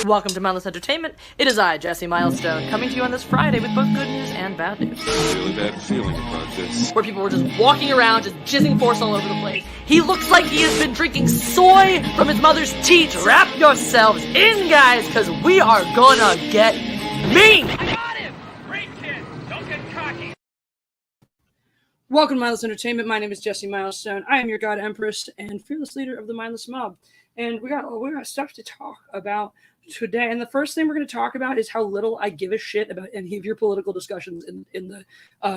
Welcome to Mindless Entertainment. It is I, Jesse Milestone, coming to you on this Friday with both good news and bad news. I have a really bad feeling about this. Where people were just walking around, just jizzing force all over the place. He looks like he has been drinking soy from his mother's teat. Wrap yourselves in, guys, because we are gonna get mean! I got him! Great kid! Don't get cocky! Welcome to Mindless Entertainment. My name is Jesse Milestone. I am your God Empress and fearless leader of the Mindless Mob. And we got stuff to talk about today. And the first thing we're going to talk about is how little I give a shit about any of your political discussions in the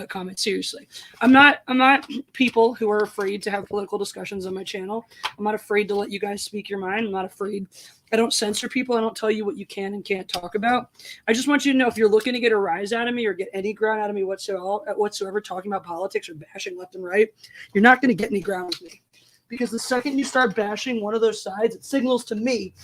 comments. Seriously, I'm not people who are afraid to have political discussions on my channel. I'm not afraid to let you guys speak your mind. I'm not afraid. I don't censor people. I don't tell you what you can and can't talk about. I just want you to know, if you're looking to get a rise out of me or get any ground out of me whatsoever talking about politics or bashing left and right, you're not going to get any ground with me. Because the second you start bashing one of those sides, it signals to me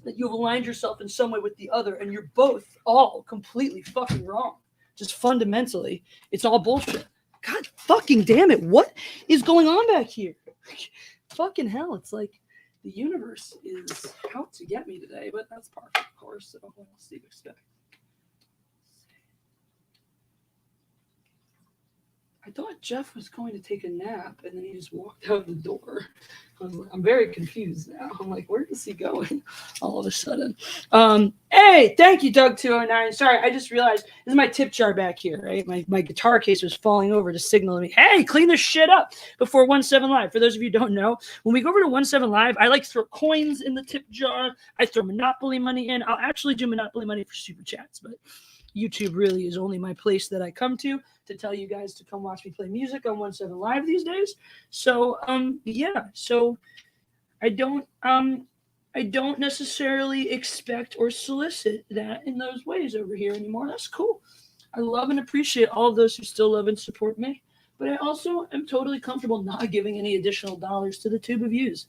that you've aligned yourself in some way with the other, and you're both all completely fucking wrong. Just fundamentally, it's all bullshit. God fucking damn it. What is going on back here? Fucking hell. It's like the universe is out to get me today, but that's part of it, of course. So what else do you expect? I thought Jeff was going to take a nap, and then he just walked out the door. I'm very confused now. I'm like, where is he going all of a sudden? Hey, thank you, Doug209. Sorry, I just realized this is my tip jar back here, right? My guitar case was falling over to signal me, hey, clean this shit up before 1-7 Live. For those of you who don't know, when we go over to 1-7 Live, I like to throw coins in the tip jar. I throw Monopoly money in. I'll actually do Monopoly money for super chats, but YouTube really is only my place that I come to tell you guys to come watch me play music on 1-7 Live these days. So yeah, so I don't necessarily expect or solicit that in those ways over here anymore. That's cool. I love and appreciate all of those who still love and support me, but I also am totally comfortable not giving any additional dollars to the tube of views.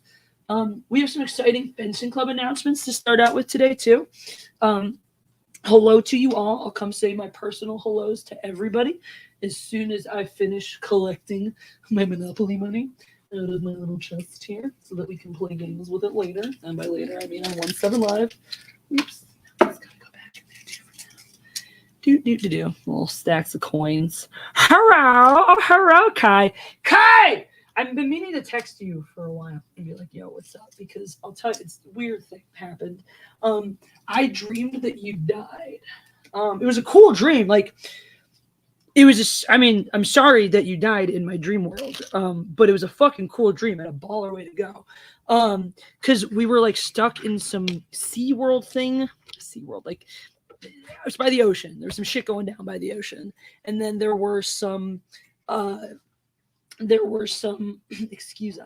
We have some exciting fencing club announcements to start out with today too. Hello to you all. I'll come say my personal hellos to everybody as soon as I finish collecting my Monopoly money out of my little chest here so that we can play games with it later. And by later, I mean on 1-7 Live. Oops. I just gotta go back in there too for now. Little stacks of coins. Hello, Kai. Kai! I've been meaning to text you for a while and be like, yo, what's up? Because I'll tell you, it's a weird thing happened. I dreamed that you died. It was a cool dream. Like, it was just, I mean, I'm sorry that you died in my dream world. But it was a fucking cool dream and a baller way to go. Because we were like stuck in some SeaWorld thing. SeaWorld, like, it was by the ocean. There was some shit going down by the ocean. And then there were some excuse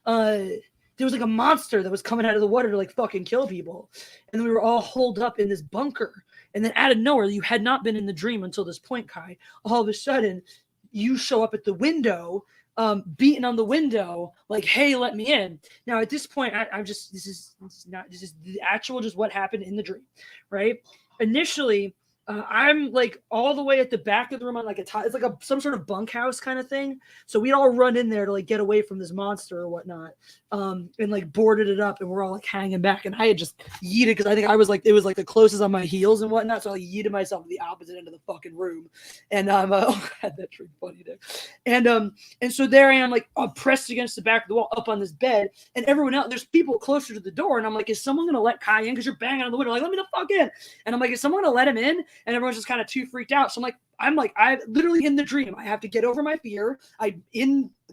I, there was like a monster that was coming out of the water to like fucking kill people. And then we were all holed up in this bunker. And then out of nowhere, you had not been in the dream until this point, Kai. All of a sudden, you show up at the window, beating on the window, like, hey, let me in. Now, at this point, this is the actual just what happened in the dream, right? Initially, I'm like all the way at the back of the room on like it's like some sort of bunkhouse kind of thing. So we'd all run in there to like get away from this monster or whatnot, and like boarded it up, and we're all like hanging back. And I had just yeeted because I think I was like it was like the closest on my heels and whatnot. So I yeeted myself to the opposite end of the fucking room, and had that trick funny there, and so there I am like pressed against the back of the wall up on this bed, and everyone else there's people closer to the door, and I'm like, is someone gonna let Kai in? Because you're banging on the window, like let me the fuck in, and I'm like, is someone gonna let him in? And everyone's just kind of too freaked out. So I'm like, I literally in the dream, I have to get over my fear.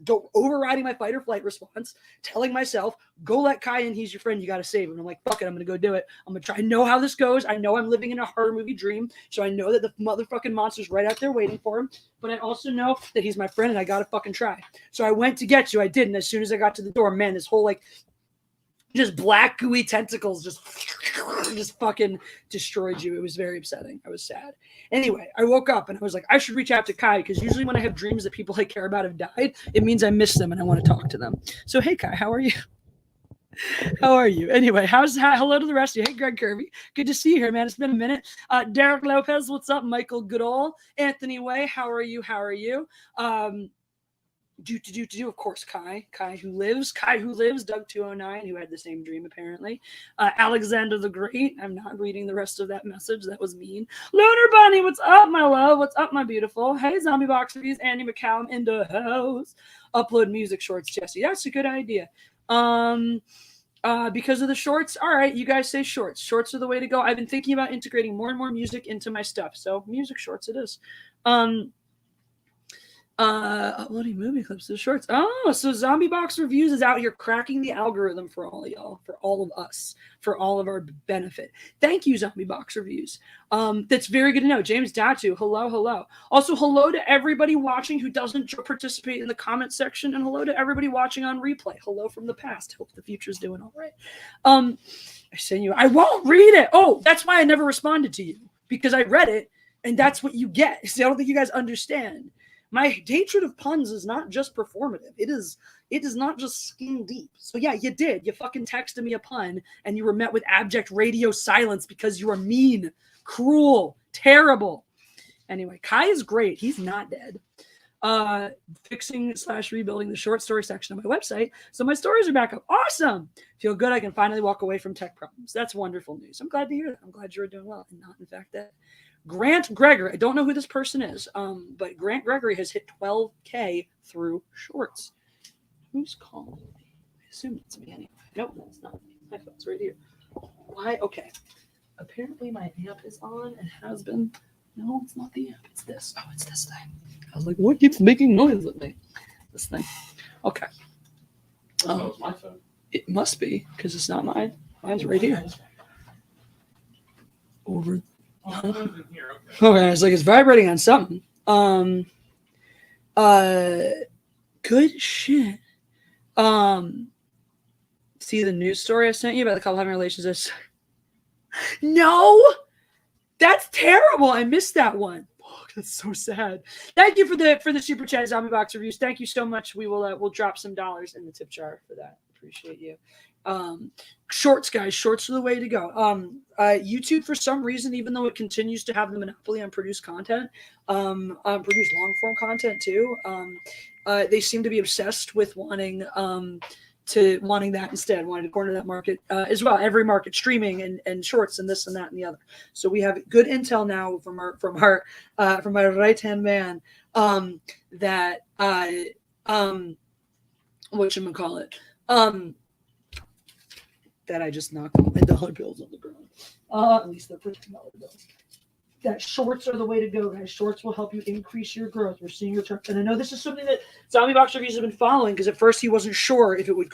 Go overriding my fight or flight response, telling myself, go let Kai in. He's your friend. You got to save him. And I'm like, fuck it. I'm going to go do it. I'm going to try. I know how this goes. I know I'm living in a horror movie dream. So I know that the motherfucking monster's right out there waiting for him. But I also know that he's my friend and I got to fucking try. So I went to get you. I did. And as soon as I got to the door, man, this whole like, just black gooey tentacles just fucking destroyed you. It was very upsetting. I was sad. Anyway, I woke up and I was like, I should reach out to Kai because usually when I have dreams that people I care about have died, it means I miss them and I want to talk to them. So hey Kai, how are you? How are you? Anyway, hello to the rest of you. Hey Greg Kirby, good to see you here, man. It's been a minute. Derek Lopez, what's up? Michael Goodall, Anthony Way, how are you? Of course, Kai who lives, Doug 209, who had the same dream apparently. Alexander the Great. I'm not reading the rest of that message. That was mean. Lunar Bunny, what's up, my love? What's up, my beautiful? Hey, Zombie Box Reviews, Andy McCallum in the house. Upload music shorts, Jesse. That's a good idea. Because of the shorts. All right, you guys say shorts. Shorts are the way to go. I've been thinking about integrating more and more music into my stuff. So music shorts it is. Uploading movie clips to the shorts. Oh, so Zombie Box Reviews is out here cracking the algorithm for all of y'all, for all of us, for all of our benefit. Thank you, Zombie Box Reviews. That's very good to know. James Datu, hello. Also, hello to everybody watching who doesn't participate in the comment section, and hello to everybody watching on replay. Hello from the past. Hope the future's doing all right. I sent you. I won't read it. Oh, that's why I never responded to you, because I read it, and that's what you get. See, I don't think you guys understand. My hatred of puns is not just performative. It is not just skin deep. So yeah, you did. You fucking texted me a pun and you were met with abject radio silence because you are mean, cruel, terrible. Anyway, Kai is great. He's not dead. Fixing/rebuilding the short story section of my website. So my stories are back up. Awesome. Feel good. I can finally walk away from tech problems. That's wonderful news. I'm glad to hear that. I'm glad you're doing well and not in fact that. Grant Gregory, I don't know who this person is, but Grant Gregory has hit 12K through shorts. Who's calling me? I assume it's me anyway. Nope, that's not me. My phone's right here. Why? Okay. Apparently my amp is on and has been. No, it's not the amp. It's this. Oh, it's this thing. I was like, what keeps making noise with me? This thing. Okay. It's my phone. It must be, because it's not mine. Mine's right here. Over. Okay, it's like it's vibrating on something. Good shit. See the news story I sent you about the couple having relationships? No, that's terrible. I missed that one. Oh, that's so sad. Thank you for the super chat, Zombie Box Reviews. Thank you so much. We'll drop some dollars in the tip jar for that. Appreciate you. Shorts, guys. Shorts are the way to go. YouTube, for some reason, even though it continues to have the monopoly on produced content, produced long form content too, they seem to be obsessed with wanting that instead, wanting to corner that market as well. Every market, streaming and shorts and this and that and the other. So we have good intel now from our right hand man that whatchamacallit, that I just knocked my dollar bills on the ground. At least they're $15 bills. That shorts are the way to go, guys. Shorts will help you increase your growth. We're seeing return, and I know this is something that Zombie Box Reviews have been following, because at first he wasn't sure if it would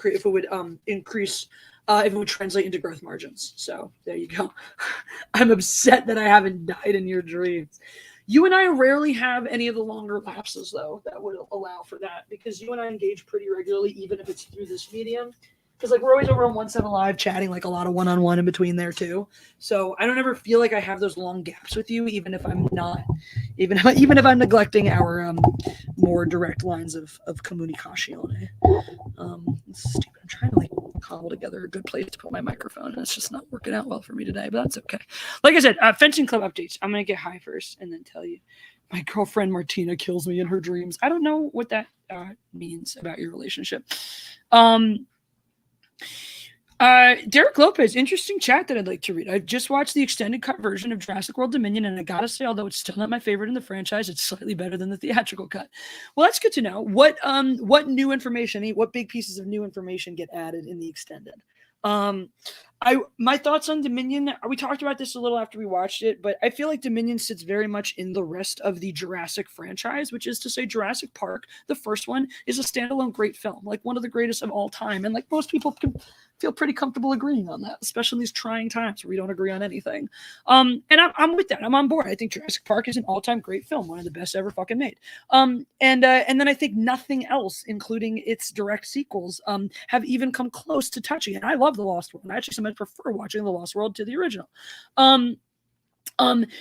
increase, if it would translate into growth margins. So there you go. I'm upset that I haven't died in your dreams. You and I rarely have any of the longer lapses, though, that would allow for that, because you and I engage pretty regularly, even if it's through this medium. Because like we're always over on 17 Live chatting, like a lot of one-on-one in between there too. So I don't ever feel like I have those long gaps with you, even if I'm not, even if I'm neglecting our more direct lines of communicazione. It's stupid. I'm trying to like cobble together a good place to put my microphone, and it's just not working out well for me today. But that's okay. Like I said, fencing club updates. I'm gonna get high first, and then tell you. My girlfriend Martina kills me in her dreams. I don't know what that means about your relationship. Derek Lopez, interesting chat that I'd like to read. I just watched the extended cut version of Jurassic World Dominion, and I gotta say, although it's still not my favorite in the franchise, it's slightly better than the theatrical cut. Well, that's good to know. What new information, what big pieces of new information get added in the extended? My thoughts on Dominion, we talked about this a little after we watched it, but I feel like Dominion sits very much in the rest of the Jurassic franchise, which is to say Jurassic Park, the first one, is a standalone great film, like one of the greatest of all time. And like most people can feel pretty comfortable agreeing on that, especially in these trying times where we don't agree on anything. And I'm with that. I'm on board. I think Jurassic Park is an all-time great film, one of the best ever fucking made. And then I think nothing else, including its direct sequels, have even come close to touching it. I love The Lost World. I actually sometimes prefer watching The Lost World to the original.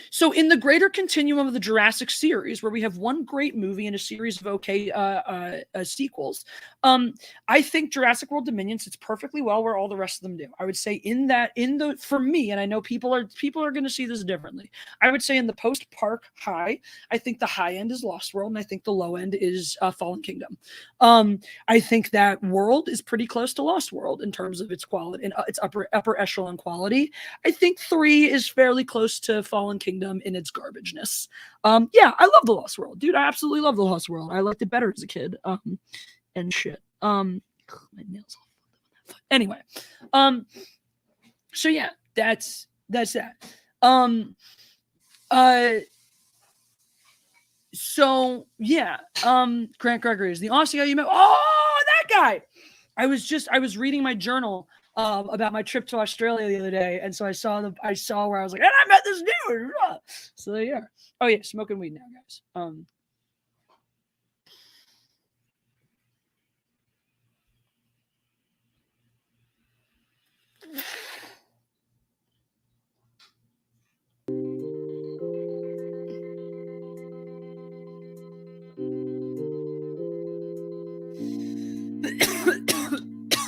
So in the greater continuum of the Jurassic series, where we have one great movie and a series of okay sequels, I think Jurassic World Dominion sits perfectly well where all the rest of them do. I would say for me, and I know people are going to see this differently. I would say in the post-park high, I think the high end is Lost World, and I think the low end is Fallen Kingdom. I think that world is pretty close to Lost World in terms of its quality and its upper echelon quality. I think 3 is fairly close to Fallen Kingdom in its garbageness. Yeah, I love the Lost World, dude. I absolutely love the Lost World. I liked it better as a kid. And shit. My nails off. Anyway, so yeah, that's that. So yeah, Grant Gregory is the Aussie guy you met. Oh, that guy. I was reading my journal about my trip to Australia the other day, and so I saw where I was like, and I met this dude. So there you are. Oh yeah, smoking weed now, guys.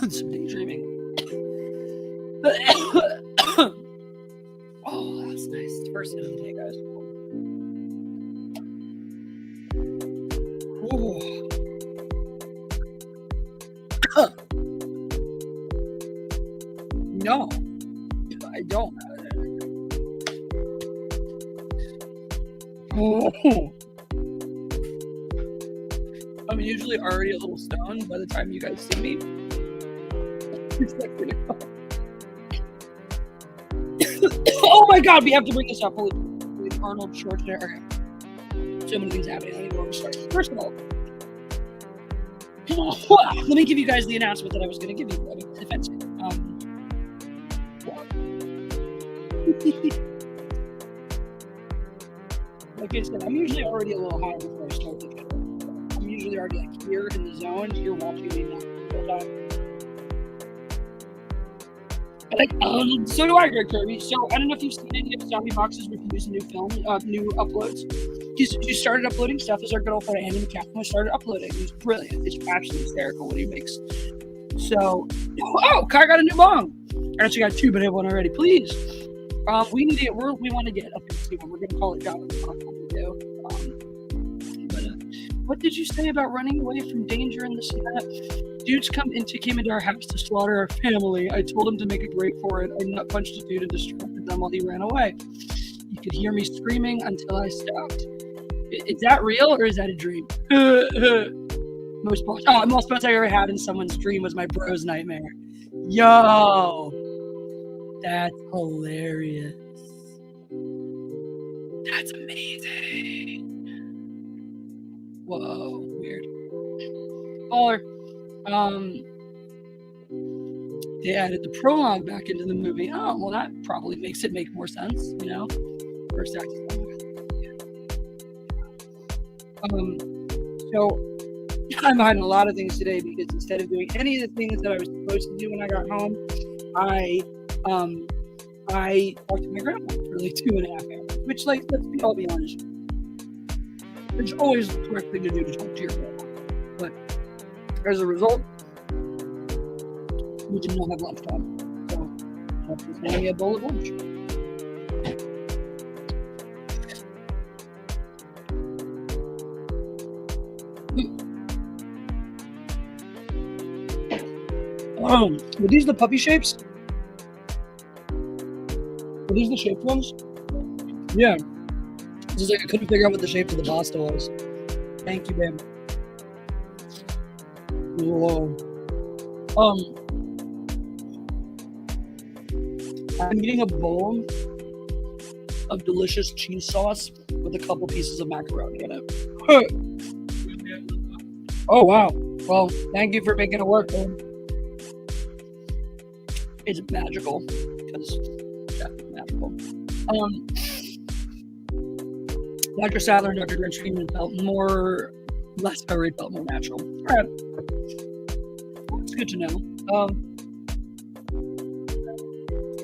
Some daydreaming. Oh, that's nice. It's first hit of the day, guys. No, I don't. I'm usually already a little stoned by the time you guys see me. Oh my god, we have to bring this up. Holy Arnold Schwarzenegger. So many things happening. I don't even know where to start. First of all, let me give you guys the announcement that I was going to give you. I mean, defense. Like I said, I'm usually already a little high before I start the show. I'm usually already like here in the zone. You're watching me now. So do I, Greg Kirby. So I don't know if you've seen any of Zombie Box's reviews and new uploads. He started uploading stuff as our good old friend Andy McCaffrey started uploading. He's brilliant. It's absolutely hysterical what he makes. So, Kai got a new bong. I actually got 2, but I have one already. Please. We need to get. We want to get a fancy one. We're going to call it John. What did you say about running away from danger in the snap? Dudes came into our house to slaughter our family. I told him to make a break for it. I nut punched a dude and distracted them while he ran away. You could hear me screaming until I stopped. Is that real or is that a dream? Most parts I ever had in someone's dream was my bro's nightmare. Yo, that's hilarious. That's amazing. Whoa, weird. Baller. They added the prologue back into the movie. Oh, well, that probably makes it make more sense, you know? First act is so I'm behind a lot of things today because instead of doing any of the things that I was supposed to do when I got home, I talked to my grandma for like 2.5 hours, which, like, I'll be honest, it's always the correct thing to do to talk to your grandma. But as a result, we did not have lunchtime. So I was having me a bowl of lunch. Were these the puppy shapes? Were these the shaped ones? Yeah. This is like I couldn't figure out what the shape of the pasta was. Thank you, babe. Whoa. I'm eating a bowl of delicious cheese sauce with a couple pieces of macaroni in it. Oh wow. Well, thank you for making it work, babe. It's magical because it's definitely magical. Dr. Sadler and Dr. Grinch Freeman felt less hurried, felt more natural. All right. It's good to know.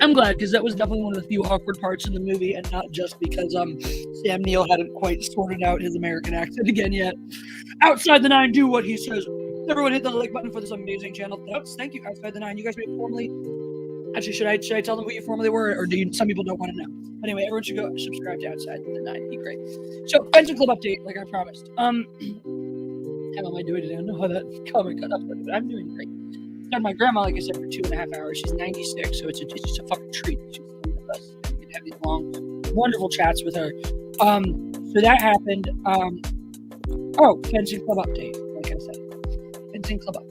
I'm glad, because that was definitely one of the few awkward parts in the movie, and not just because Sam Neill hadn't quite sorted out his American accent again yet. Outside the Nine, do what he says. Everyone hit the like button for this amazing channel. Thank you, Outside the Nine. You guys may formally... Actually, should I tell them who you formerly were, or some people don't want to know? Anyway, everyone should go subscribe to Outside the Nine. Be great. So, Fencing Club update, like I promised. How am I doing today? I don't know how that comment got up, but I'm doing great. Started my grandma, like I said, for 2.5 hours. She's 96, so it's just a fucking treat. She's with us. We can have these long, wonderful chats with her. So that happened. Fencing Club update, like I said. Fencing Club update.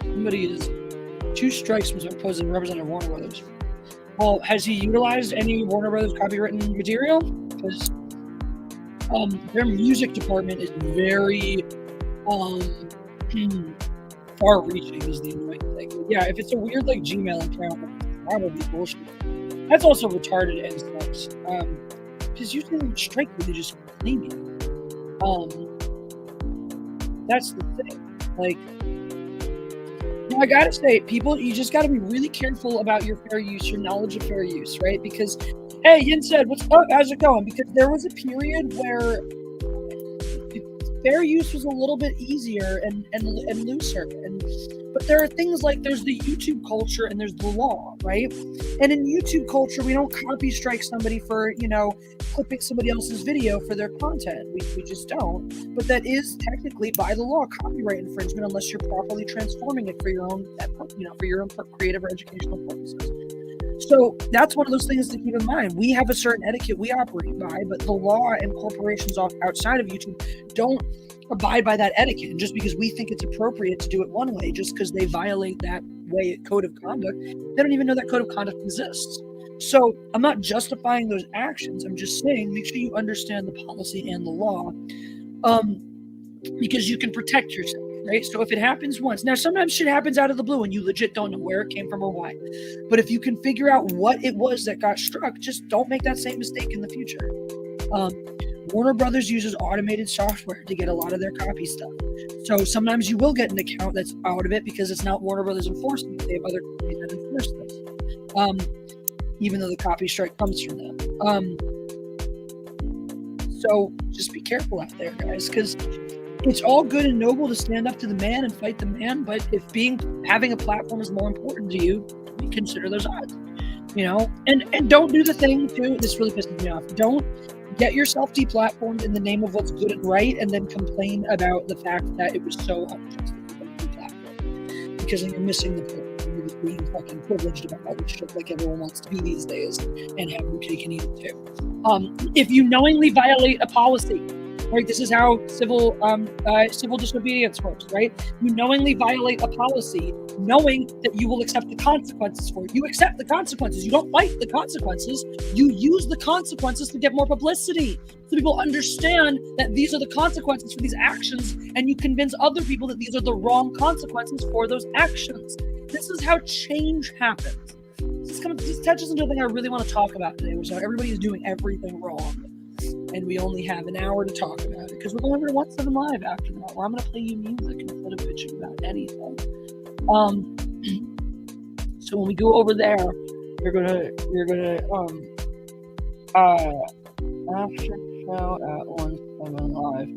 Somebody is 2 strikes from opposing Representative Warner Brothers. Well, has he utilized any Warner Brothers copywritten material? Because their music department is very far-reaching is the annoying thing. Yeah, if it's a weird like Gmail account, it's probably bullshit. That's also retarded and sucks. Because usually they strike you, they just claim you. That's the thing. Like, I gotta say, people, you just gotta be really careful about your fair use, your knowledge of fair use, right? Because, hey, Yin said, what's up? How's it going? Because there was a period where fair use was a little bit easier and looser. But there are things like there's the YouTube culture and there's the law, right? And in YouTube culture, we don't copy strike somebody for, clipping somebody else's video for their content. We just don't. But that is technically by the law copyright infringement unless you're properly transforming it for your own, for your own creative or educational purposes. So that's one of those things to keep in mind. We have a certain etiquette we operate by, but the law and corporations outside of YouTube don't abide by that etiquette. And just because we think it's appropriate to do it one way, just because they violate that code of conduct, they don't even know that code of conduct exists. So I'm not justifying those actions. I'm just saying make sure you understand the policy and the law, because you can protect yourself. Right? So if it happens once, now sometimes shit happens out of the blue and you legit don't know where it came from or why. But if you can figure out what it was that got struck, just don't make that same mistake in the future. Warner Brothers uses automated software to get a lot of their copy stuff. So sometimes you will get an account that's out of it because it's not Warner Brothers enforcing it. They have other companies that enforce this. Even though the copy strike comes from them. So just be careful out there, guys, because it's all good and noble to stand up to the man and fight the man, but if having a platform is more important to you, consider those odds, and don't do the thing too. This really pisses me off. Don't get yourself deplatformed in the name of what's good and right, and then complain about the fact that it was so unjust because you're missing the point. You're just being fucking privileged about all this shit like everyone wants to be these days and have your cake and eat it too. If you knowingly violate a policy, right? This is how civil disobedience works, right? You knowingly violate a policy, knowing that you will accept the consequences for it. You accept the consequences. You don't fight the consequences. You use the consequences to get more publicity, so people understand that these are the consequences for these actions, and you convince other people that these are the wrong consequences for those actions. This is how change happens. This touches into a thing I really want to talk about today, which is how everybody is doing everything wrong. And we only have an hour to talk about it because we're going over to 17 Live after that, where I'm going to play you music instead of bitching about anything. So when we go over there, you're gonna after show at 17 Live,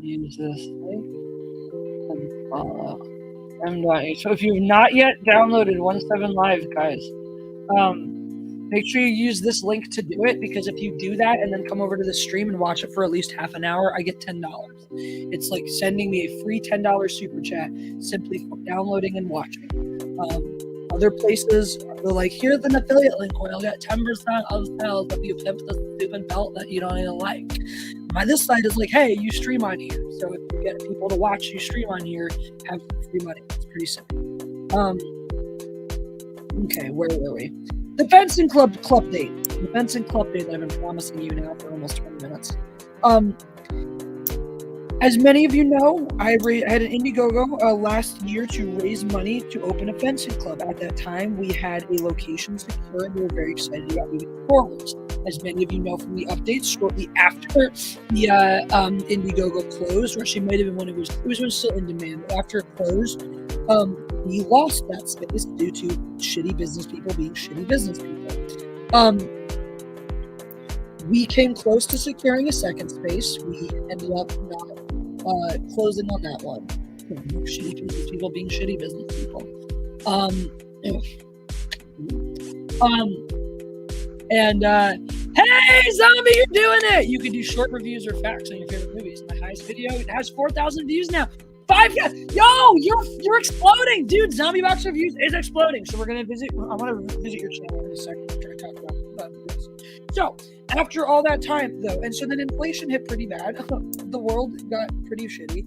use this link and follow m.h. So if you've not yet downloaded 17 Live, guys, make sure you use this link to do it, because if you do that and then come over to the stream and watch it for at least half an hour, I get $10. It's like sending me a free $10 super chat simply for downloading and watching. Other places, they're like, here's an affiliate link where you'll get 10% of sales if you pimp the stupid belt that you don't even like. My this side is like, hey, you stream on here. So if you get people to watch you stream on here, have free money. It's pretty simple. Okay, where were we? The Fencing Club date. The Fencing Club date that I've been promising you now for almost 20 minutes. As many of you know, I had an Indiegogo last year to raise money to open a fencing club. At that time, we had a location secure and we were very excited about moving forward. as many of you know from the updates, shortly after the Indiegogo closed, or actually might have been when it was when still in demand. But after it closed, we lost that space due to shitty business people being shitty business people. We came close to securing a second space. We ended up not closing on that one. Shitty business people being shitty business people. Hey, Zombie, you're doing it! You can do short reviews or facts on your favorite movies. My highest video, it has 4,000 views now. Yo, you're exploding, dude. Zombie Box Reviews is exploding. So we're gonna visit. I want to visit your channel in a second after I talk about this. So after all that time, though, and so then inflation hit pretty bad. The world got pretty shitty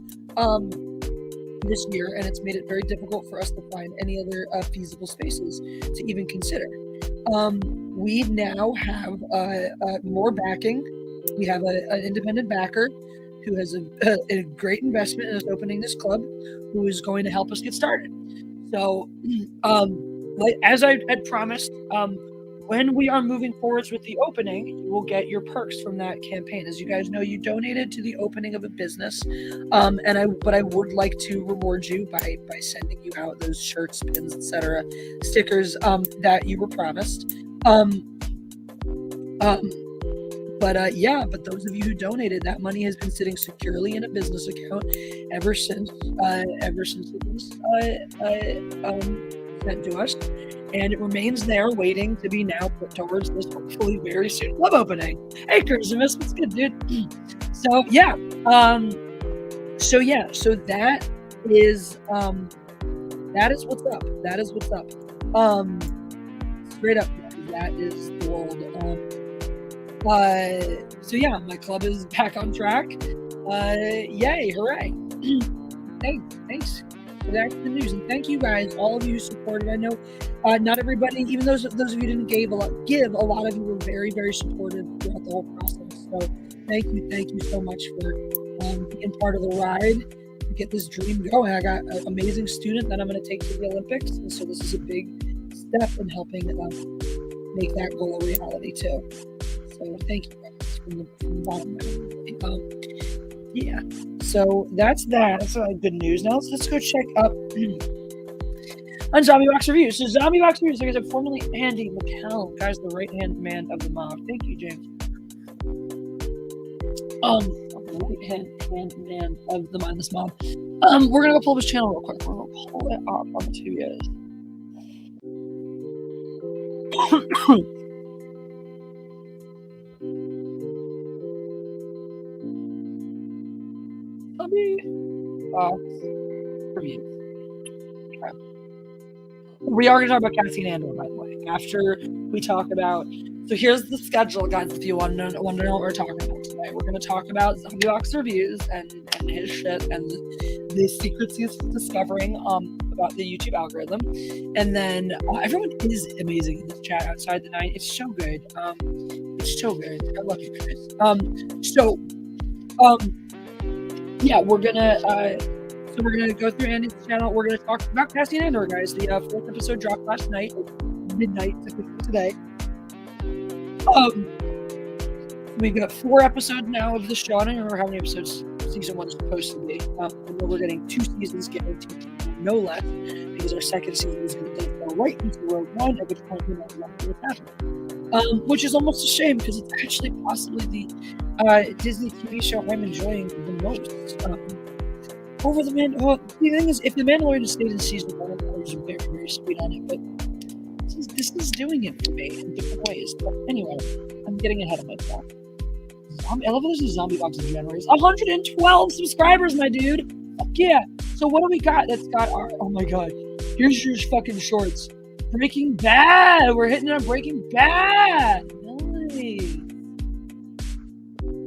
this year, and it's made it very difficult for us to find any other feasible spaces to even consider. We now have more backing. We have an independent backer who has a great investment in us opening this club, who is going to help us get started. So, as I had promised, when we are moving forwards with the opening, you will get your perks from that campaign. As you guys know, you donated to the opening of a business, but I would like to reward you by sending you out those shirts, pins, etc., stickers that you were promised. But those of you who donated, that money has been sitting securely in a business account ever since it was sent to us, and it remains there waiting to be now put towards this hopefully very soon club opening. Hey, Curtis Investments, good dude. So that is what's up. That is what's up. Straight up, that is the world. My club is back on track. Yay, hooray. Thanks for that good news. And thank you guys, all of you who supported. I know not everybody, even those of you who didn't give, a lot of you were very, very supportive throughout the whole process. So thank you so much for being part of the ride to get this dream going. I got an amazing student that I'm going to take to the Olympics. And so this is a big step in helping make that goal a reality too. So thank you guys from the bottom line. So that's that. That's good news. Now let's go check up on Zombie Box Reviews. So Zombie Box Reviews, like I said, formerly Andy McCallum, guys, the right-hand man of the mob. Thank you, James. Right-hand man of the mindless mob. We're gonna go pull up his channel real quick. We're gonna pull it up on the two guys. We are going to talk about Cassie and Andor, by the way, after we talk about. So here's the schedule, guys. If you want to know what we're talking about today, we're going to talk about Zombie Box Reviews and his shit and the secrets he's discovering about the YouTube algorithm. And then everyone is amazing in this chat outside the night. It's so good. It's so good. I love you guys. We're gonna go through Andy's channel. We're gonna talk about Cassie and Andor, guys. The 4th episode dropped last night, midnight today. We've got 4 episodes now of the show. I don't remember how many episodes season 1 is supposed to be. And we're getting 2 seasons guaranteed, no less, because our second season is going to go right into Rogue One, at which point we don't know what's happening. Which is almost a shame because it's actually possibly the Disney TV show I'm enjoying the most. Over the the thing is, if the Mandalorian stayed in season 1, I was very, very sweet on it, but this is doing it for me in different ways. But anyway, I'm getting ahead of myself. I love how there's a Zombie Box of January. 112 subscribers, my dude. Fuck yeah. So what do we got? That's got our. Oh my god. Here's your fucking shorts. Breaking Bad. We're hitting on Breaking Bad. Nice.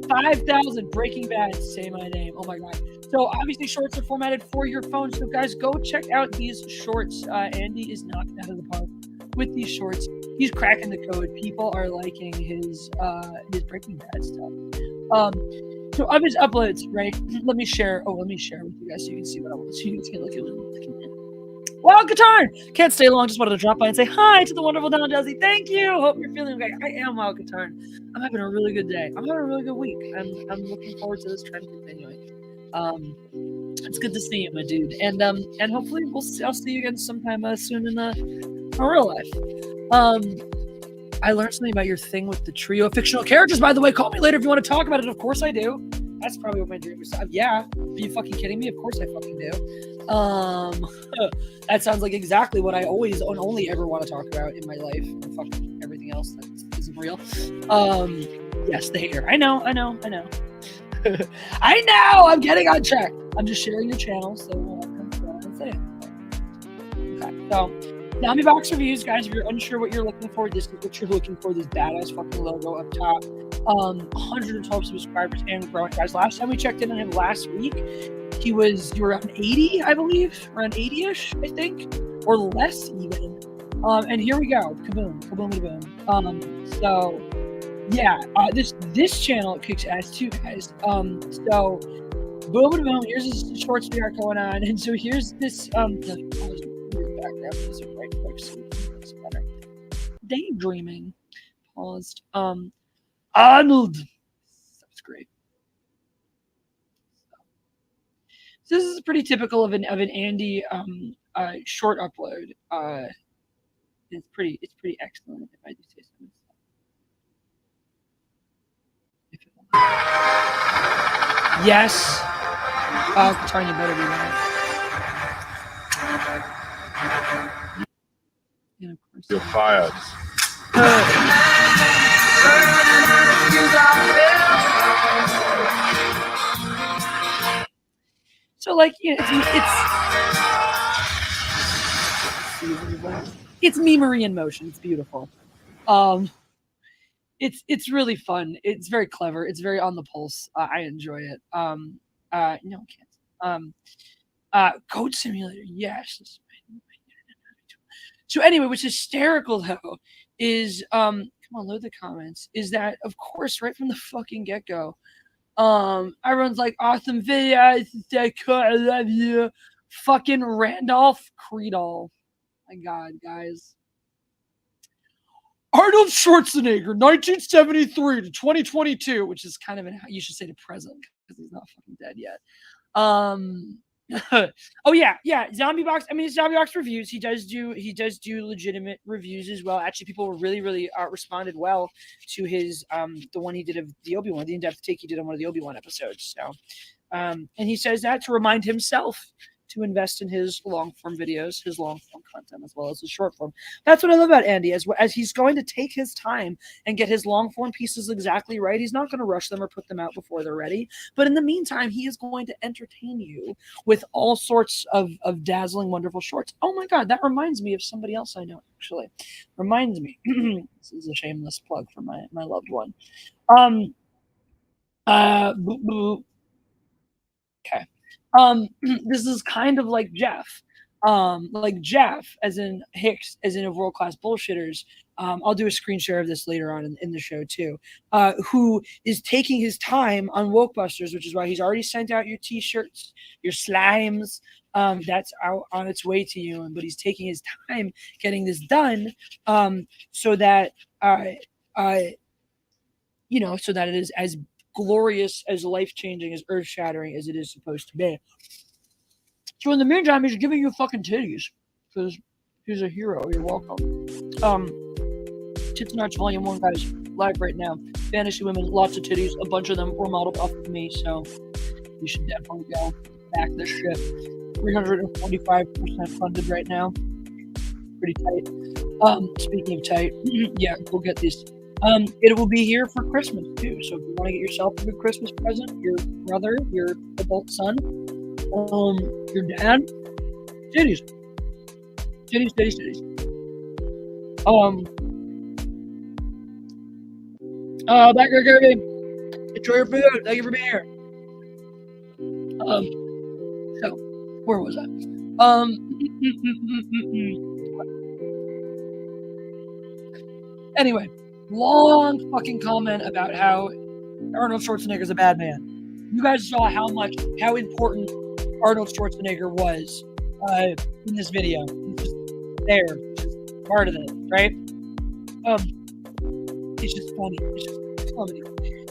5,000 Breaking Bad. Say my name. Oh my god. So obviously shorts are formatted for your phone. So guys, go check out these shorts. Andy is knocking out of the park with these shorts. He's cracking the code. People are liking his Breaking Bad stuff. So of his uploads, right? Let me share with you guys so you can see what I want. So you guys can look at it. Wow, Guitar! Can't stay long. Just wanted to drop by and say hi to the wonderful Don Jesse. Thank you. Hope you're feeling okay. I am Wild Guitar. I'm having a really good day. I'm having a really good week. I'm looking forward to this trend continuing. It's good to see you, my dude. And hopefully I'll see you again sometime soon in real life. I learned something about your thing with the trio of fictional characters, by the way. Call me later if you want to talk about it. Of course I do. That's probably what my dream is. Yeah. Are you fucking kidding me? Of course I fucking do. That sounds like exactly what I always and only ever want to talk about in my life. And fucking everything else that isn't real. Yes, the hater. I know. I know. I'm getting on track. I'm just sharing your channel, so I'm saying. Okay, so Zombie Box Reviews, guys. If you're unsure what you're looking for, this is what you're looking for. This badass fucking logo up top. 112 subscribers and growing, guys. Last time we checked in on him last week, you were around 80, I believe, around 80-ish, I think, or less even. And here we go, kaboom, kaboom, kaboom. So yeah, this channel kicks ass too, guys. So boom, boom. Here's this shorts we got going on, and so here's this background music right quick, so it's better. Daydreaming. Paused. Arnold. That's great. So this is pretty typical of an Andy short upload. It's pretty excellent, if I do say so myself. Yes. Tanya better be right. And of course, you're fired. So, like, you know, it's memery in motion. It's beautiful. It's really fun. It's very clever. It's very on the pulse. I enjoy it. No, I can't. Code Simulator. Yes. So anyway, what's hysterical though is come on, load the comments. Is that of course right from the fucking get go. Everyone's like, awesome video. So cool. I love you. Fucking Randolph Creedall. My God, guys. Arnold Schwarzenegger, 1973 to 2022, which is kind of you should say to present because he's not fucking dead yet. Oh yeah. Zombie Box. I mean, Zombie Box reviews. He does do legitimate reviews as well. Actually, people were really responded well to his the one he did of the Obi-Wan, the in-depth take he did on one of the Obi-Wan episodes. So, and he says that to remind himself to invest in his long-form videos, his long-form content, as well as his short-form. That's what I love about Andy, as he's going to take his time and get his long-form pieces exactly right. He's not going to rush them or put them out before they're ready. But in the meantime, he is going to entertain you with all sorts of dazzling, wonderful shorts. Oh my God, that reminds me of somebody else I know, actually. Reminds me. This is a shameless plug for my loved one. Okay. This is kind of like Jeff. Like Jeff, as in Hicks, as in of World Class Bullshitters. I'll do a screen share of this later on in the show too. Who is taking his time on Wokebusters, which is why he's already sent out your t-shirts, your slimes. That's out on its way to you, but he's taking his time getting this done, so that so that it is as glorious, as life-changing, as earth-shattering as it is supposed to be. So in the meantime, he's giving you fucking titties because he's a hero. You're welcome. Tits and Arts Volume 1, guys, live right now. Fantasy women, lots of titties. A bunch of them were modeled off of me, so you should definitely go back this shit. 345% funded right now. Pretty tight. Speaking of tight, yeah, go get these. It will be here for Christmas too. So if you want to get yourself a good Christmas present, your brother, your adult son, your dad, titties. Back here, Kirby. Enjoy your food. Thank you for being here. So where was I? Anyway. Long fucking comment about how Arnold Schwarzenegger's a bad man. You guys saw how important Arnold Schwarzenegger was in this video. He's just there, just part of it, right? It's just funny. It's just comedy.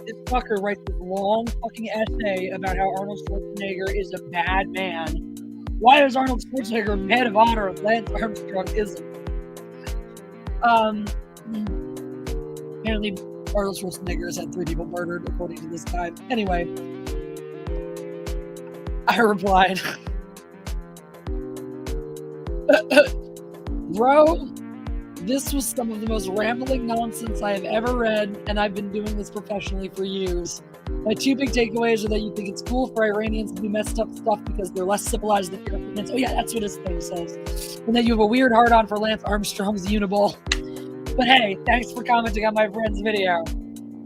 This fucker writes this long fucking essay about how Arnold Schwarzenegger is a bad man. Why is Arnold Schwarzenegger a man of honor and Lance Armstrong isn't? Apparently, Arnold Schwarzenegger has had 3 people murdered, according to this guy. Anyway, I replied, bro, this was some of the most rambling nonsense I have ever read, and I've been doing this professionally for years. My 2 big takeaways are that you think it's cool for Iranians to do messed up stuff because they're less civilized than Europeans. Oh yeah, that's what his thing says. And that you have a weird hard-on for Lance Armstrong's Uniball. But hey, thanks for commenting on my friend's video.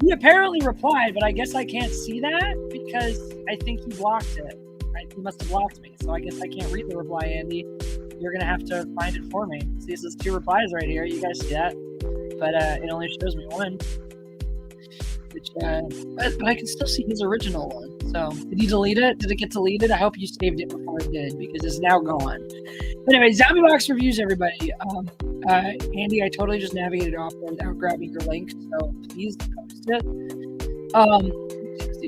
He apparently replied, but I guess I can't see that because I think he blocked it. He must have blocked me, so I guess I can't read the reply, Andy. You're going to have to find it for me. See, this is 2 replies right here. You guys see that? But it only shows me 1. Which, but I can still see his original one. So, did he delete it? Did it get deleted? I hope you saved it before it did, because it's now gone. But anyway, Zombie Box reviews, everybody. Andy, I totally just navigated off there without grabbing your link, so please post it.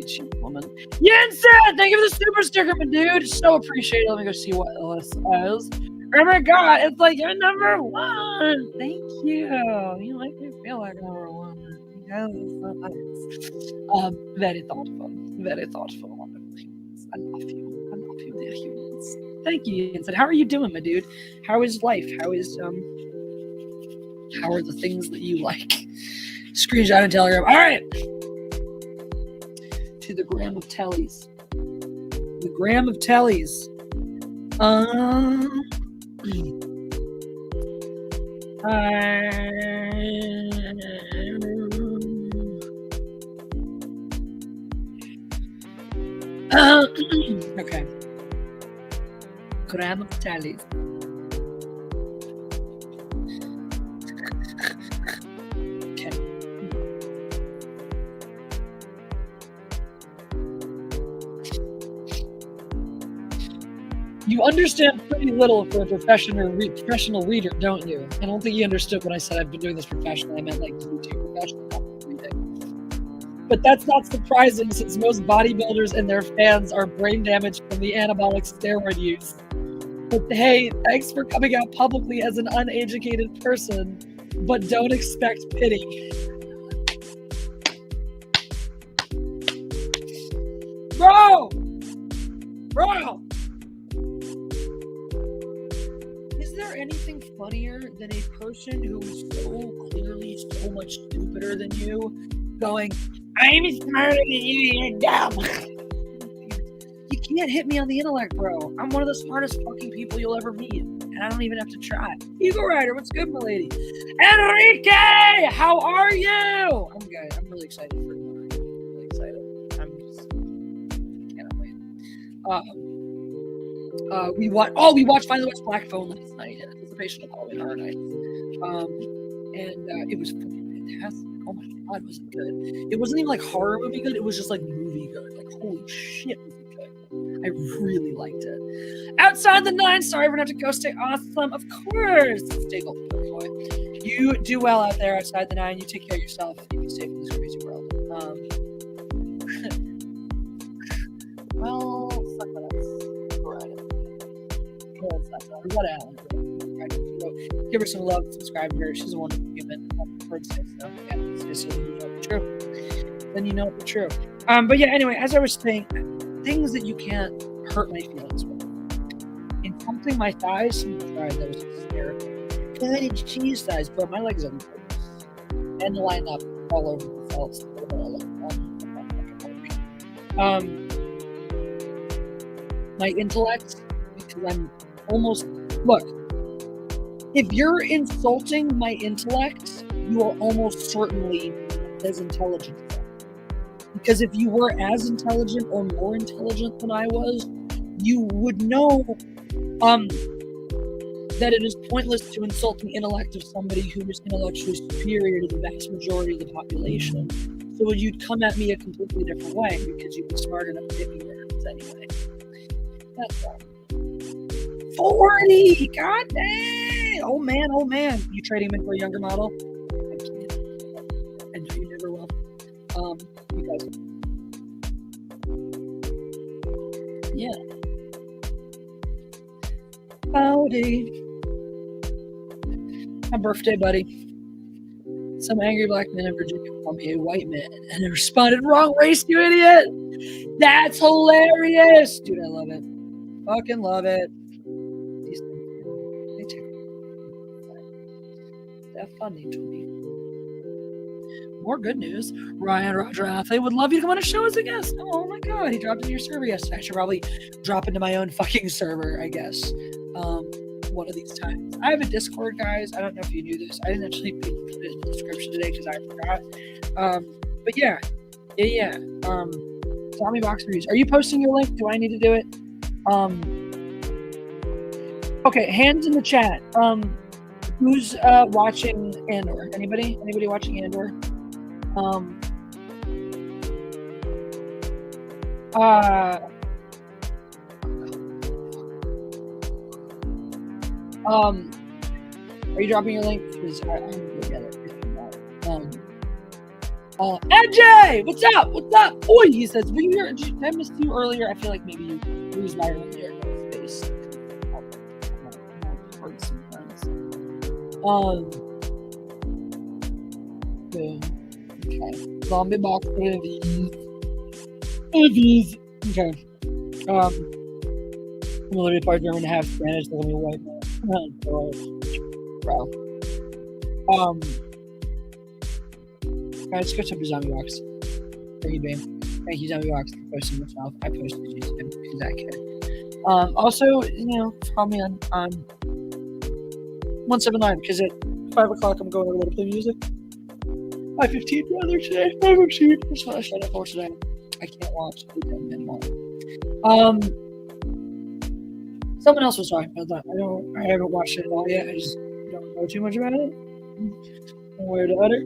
Cheap woman. Yensen, thank you for the super sticker, my dude. So appreciate it. Let me go see what Ellis says. Oh my god, it's like you're number 1. Thank you. You make me feel like number 1. Very thoughtful. Very thoughtful. I love you. I love you, dear humans. Thank you, Yensen. How are you doing, my dude? How is life? How are the things that you like? Screenshot and Telegram. All right. To the gram of tellies. The gram of tellies. Okay. Gram of tellies. You understand pretty little for a professional reader, don't you? I don't think you understood when I said I've been doing this professionally. I meant like YouTube professional reading. But that's not surprising since most bodybuilders and their fans are brain damaged from the anabolic steroid use. But hey, thanks for coming out publicly as an uneducated person, but don't expect pity. Bro! Is there anything funnier than a person who is so clearly so much stupider than you going, I'm smarter than you, you're dumb? You can't hit me on the intellect, bro. I'm one of the smartest fucking people you'll ever meet, and I don't even have to try. Eagle Rider, what's good, my lady? Enrique, how are you? I'm good. I'm really excited for tomorrow. I'm really excited. I cannot wait. We finally watched Black Phone last night in anticipation of Halloween Horror Nights. And it was fucking fantastic. Oh my god, was it good? It wasn't even like horror movie good, it was just like movie good. Like, holy shit, was it good. I really liked it. Outside the 9, sorry, we're gonna have to go stay awesome. Of course. Stay golden, boy. You do well out there outside the 9. You take care of yourself. You be safe in this crazy world. Well, suck that up. What else? Give her some love, subscribe to her. She's a wonderful human. Then you know it's true. But yeah, anyway, as I was saying, things that you can't hurt my feelings with. In pumping my thighs, somebody tried that was hysterical. Good cheese thighs, but my legs are gorgeous. And line up all over the felts. My intellect, because I'm almost, look, if you're insulting my intellect, you are almost certainly as intelligent as I. Because if you were as intelligent or more intelligent than I was, you would know that it is pointless to insult the intellect of somebody who is intellectually superior to the vast majority of the population. So you'd come at me a completely different way because you'd be smart enough to get me words anyway. That's all. 40. God dang. Oh man. You trading him in for a younger model? I can't. And you never will. You guys. Yeah. Howdy. My birthday, buddy. Some angry black man in Virginia called me a white man and I responded, wrong race, you idiot. That's hilarious. Dude, I love it. Fucking love it. These things, they take that funny to me. More good news. Ryan Roger they would love you to come on a show as a guest. Oh my god, he dropped into your server yesterday. I should probably drop into my own fucking server, I guess. One of these times. I have a Discord, guys. I don't know if you knew this. I didn't actually put it in the description today because I forgot. But yeah. Zombie box reviews. Are you posting your link? Do I need to do it? Okay, hands in the chat. Who's watching Andor? Anybody? Anybody watching Andor? Are you dropping your link? Because I'm gonna go get it if you're not. NJ, what's up? What's up? Oi, he says, were you here? Did I miss you earlier? I feel like maybe you lose my earlier space. Okay. Zombie box reviews. Okay. I'm literally part German, half Spanish, so I'm a white man. Bro. Alright, let's go to Zombie Box. Thank you, babe. Thank you, Zombie Box, for posting yourself. I posted you too, because I can. Also, follow me on 179, because at 5 o'clock I'm going over to play music. 5:15 rather today. 5:15. That's what I signed up for today. I can't watch them anymore. Someone else was talking about that. I haven't watched it at all yet. I just don't know too much about it. One way or the other.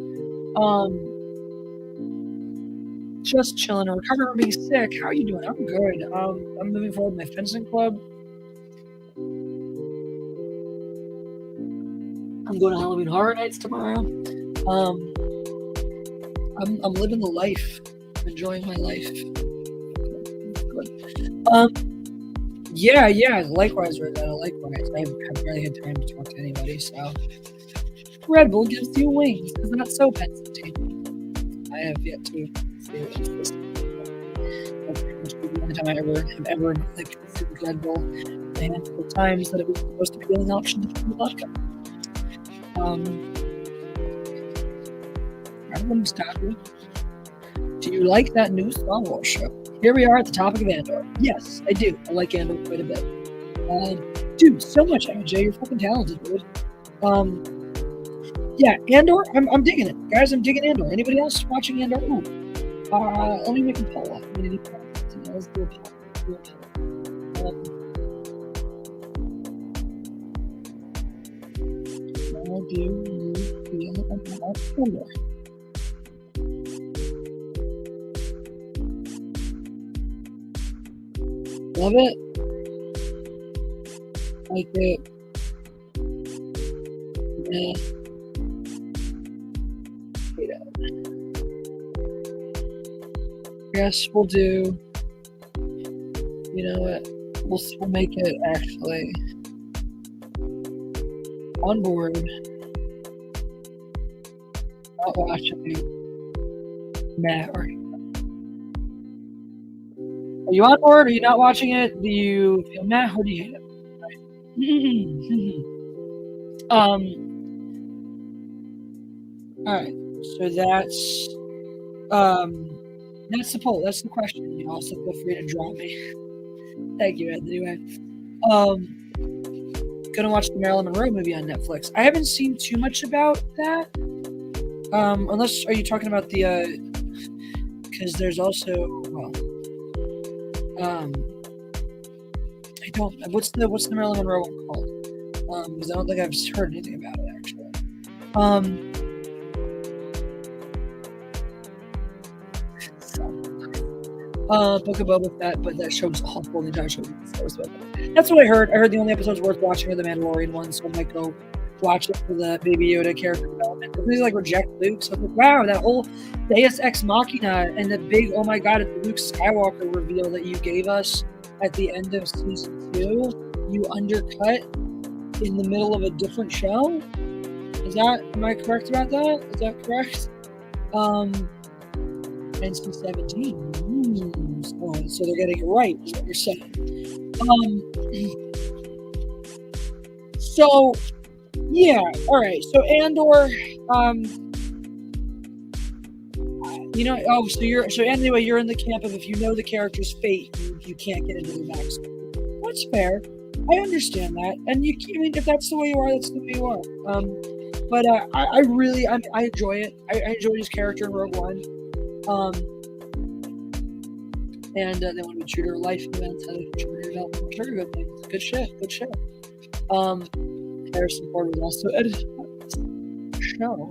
Just chilling. I'm recovering from being sick. How are you doing? I'm good. I'm moving forward with my fencing club. I'm going to Halloween Horror Nights tomorrow. I'm living the life. I'm enjoying my life. Good. Yeah, likewise, Rosetta, likewise. I have barely had time to talk to anybody, so. Red Bull gives you wings. Is that so pensive? I have yet to see what it's supposed to be. That's pretty much the only time I have ever consumed Red Bull, and the times that it was supposed to be the only option to drink vodka. I wouldn't stop you. Do you like that new Star Wars show? Here we are at the topic of Andor. Yes, I do. I like Andor quite a bit. Dude, so much MJ. You're fucking talented, dude. Yeah, Andor. I'm digging it, guys. I'm digging Andor. Anybody else watching Andor? Ooh. Let me make a poll. Let's do a poll. How do you feel about Andor? Love it. Like it. Yeah. Hate it. Yes, we'll do. You know what? We'll make it actually on board. Not watching. Matt or. Are you on board? Are you not watching it? Do you feel mad or do you hate it? Alright. So that's the poll. That's the question. You also feel free to draw me. Thank you, Ed. Anyway. Gonna watch the Marilyn Monroe movie on Netflix. I haven't seen too much about that. Unless are you talking about the because there's also I don't. What's the Marilyn Monroe one called? Because I don't think I've heard anything about it actually. Book of Boba Fett, but that show was awful. The entire show was close with it. That's what I heard. I heard the only episodes worth watching are the Mandalorian ones, so I might go watch it for the Baby Yoda character development. They like reject Luke, so I'm like, wow, that whole Deus Ex Machina and the big, oh my god, it's the Luke Skywalker reveal that you gave us at the end of season 2, you undercut in the middle of a different show. Am I correct about that? Is that correct? NC-17. So they're getting it right, is what you're saying. So, yeah, all right. So Andor, so anyway, you're in the camp of if you know the character's fate, you can't get into the backstory. That's fair. I understand that, and if that's the way you are, that's the way you are. But I enjoy it. I enjoy his character in Rogue One. And they want to be true to her life events, how they contributed to development. Very good things. Good shit. Harrison Ford was also edited the show.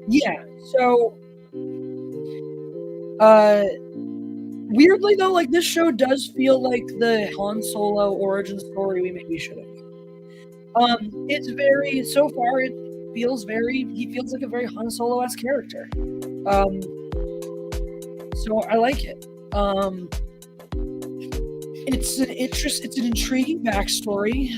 Yeah. So, weirdly though, like this show does feel like the Han Solo origin story we maybe should have. It's very, so far it feels he feels like a very Han Solo-esque character. So I like it. It's an intriguing backstory.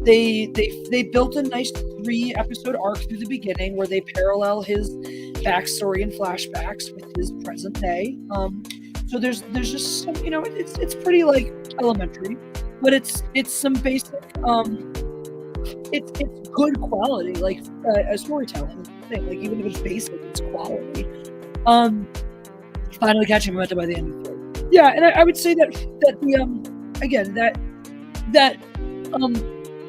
They built a nice 3-episode arc through the beginning where they parallel his backstory and flashbacks with his present day. So there's just some, it's pretty like elementary, but it's some basic it's good quality, like a storytelling thing. Like even if it's basic, it's quality. Finally catching momentum by the end of the third. Yeah, and I would say that the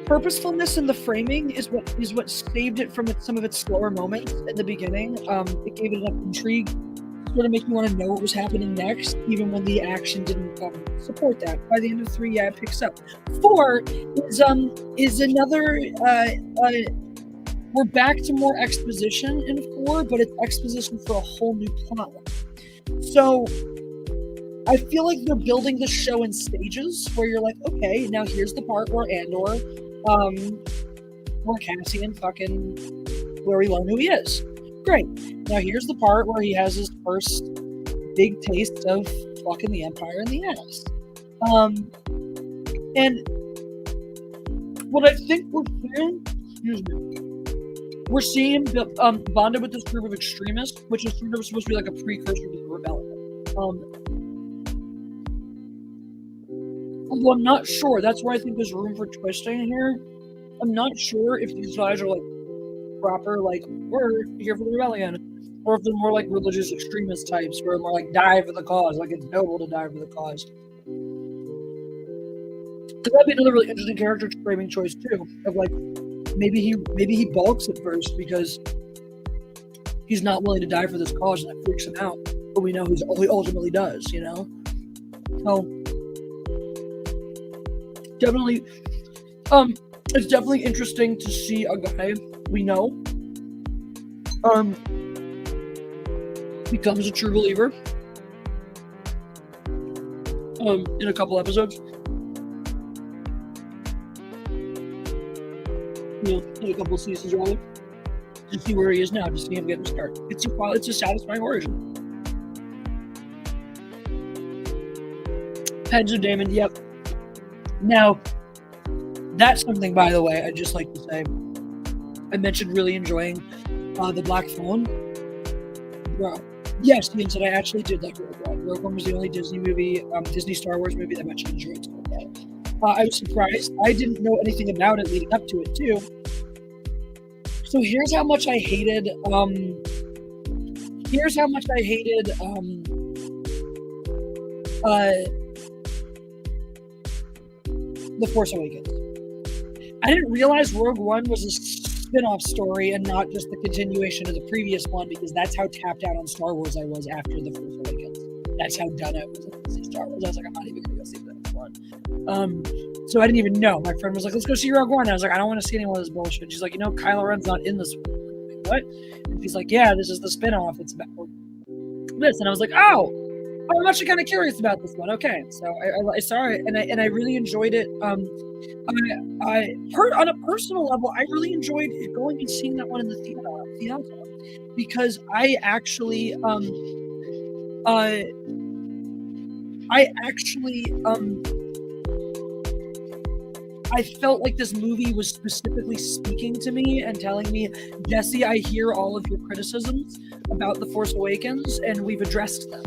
purposefulness in the framing is what saved it from some of its slower moments in the beginning. It gave it enough intrigue to sort of make you want to know what was happening next, even when the action didn't support that. By the end of 3, it picks up. 4 is another. We're back to more exposition in 4, but it's exposition for a whole new plot line. So I feel like they're building the show in stages where you're like, okay, now here's the part where Andor, where Cassian where we learn who he is. Great. Now here's the part where he has his first big taste of fucking the Empire in the ass. And what I think we're seeing bonded with this group of extremists, which is sort of supposed to be like a precursor to the rebellion. Although I'm not sure, that's where I think there's room for twisting here. I'm not sure if these guys are like proper, like, we're here for the rebellion, or if they're more like religious extremist types, where more like die for the cause, like it's noble to die for the cause. So that'd be another really interesting character framing choice too, of like maybe he balks at first because he's not willing to die for this cause and that freaks him out, but we know he ultimately does, So definitely, it's definitely interesting to see a guy we know becomes a true believer in a couple episodes. In a couple of seasons rather, to see where he is now, to see him get a start. It's a satisfying origin. Heads of Damon, yep. Now, that's something, by the way, I'd just like to say. I mentioned really enjoying The Black Phone. Yes, Ian said I actually did like Rogue One. Rogue One was the only Disney Star Wars movie that I actually enjoyed so bad. I was surprised. I didn't know anything about it leading up to it, too. So here's how much I hated The Force Awakens. I didn't realize Rogue One was a spin-off story and not just the continuation of the previous one, because that's how tapped out on Star Wars I was after The Force Awakens. That's how done I was at Star Wars. I was like, I'm not even going to go see the next one. So I didn't even know. My friend was like, let's go see Rogue One. I was like, I don't want to see any more of this bullshit. She's like, Kylo Ren's not in this one. I'm like, what? And she's like, yeah, this is the spin-off. It's about this. And I was like, oh, I'm actually kind of curious about this one. Okay, so I saw it and I really enjoyed it. I heard on a personal level, I really enjoyed going and seeing that one in the theater because I actually I felt like this movie was specifically speaking to me and telling me, Jesse, I hear all of your criticisms about The Force Awakens, and we've addressed them.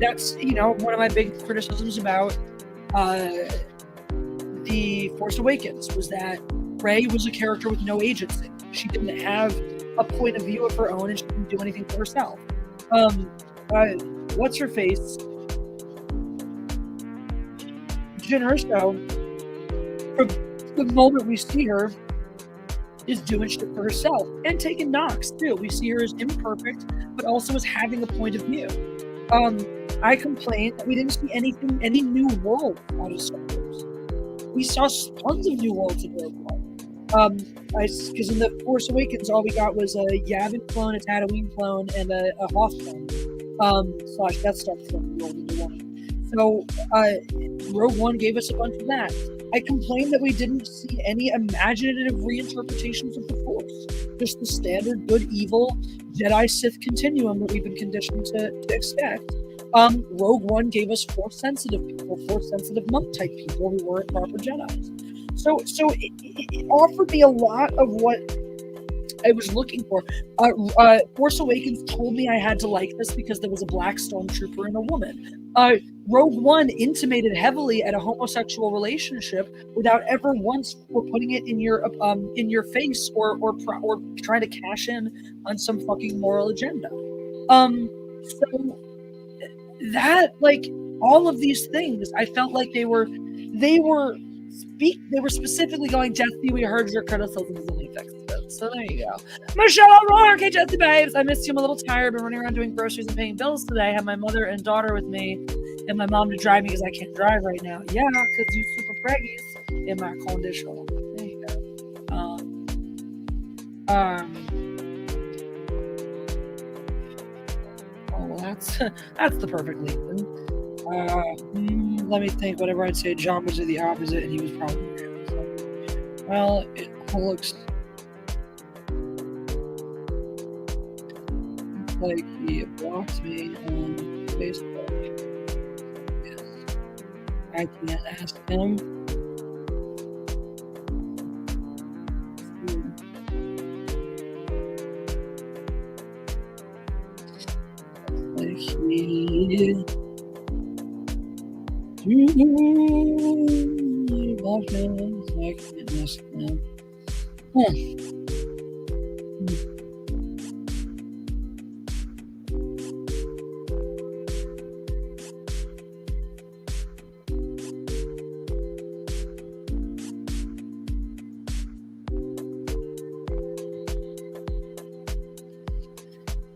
That's, one of my big criticisms about The Force Awakens was that Rey was a character with no agency. She didn't have a point of view of her own, and she didn't do anything for herself. What's her face? Jyn Erso, from the moment we see her, is doing shit for herself and taking knocks too. We see her as imperfect, but also as having a point of view. I complained that we didn't see any new worlds out of Star Wars. We saw tons of new worlds in Rogue One. Because in The Force Awakens, all we got was a Yavin clone, a Tatooine clone, and a Hoth clone. / Death Star clone. So, Rogue One gave us a bunch of that. I complained that we didn't see any imaginative reinterpretations of the Force. Just the standard good-evil Jedi-Sith continuum that we've been conditioned to expect. Rogue One gave us Force-sensitive people, Force-sensitive monk-type people who weren't proper Jedis. So it offered me a lot of what I was looking for. Force Awakens told me I had to like this because there was a black stormtrooper and a woman. Rogue One intimated heavily at a homosexual relationship without ever once putting it in your face or trying to cash in on some fucking moral agenda. So that, like, all of these things, I felt like they were specifically going, Jesse, we heard your criticisms and we fixed it. So there you go. Michelle O'Rourke, hey Jesse babes. I missed you. I'm a little tired. Been running around doing groceries and paying bills today. I have my mother and daughter with me and my mom to drive me because I can't drive right now. Yeah, because you super preggies in my condition. There you go. Oh, well, that's the perfect lead. Let me think. Whatever I'd say, John was the opposite, and he was probably right. So, well, it looks like he blocked me on Facebook. Yes. I can't ask him. Like he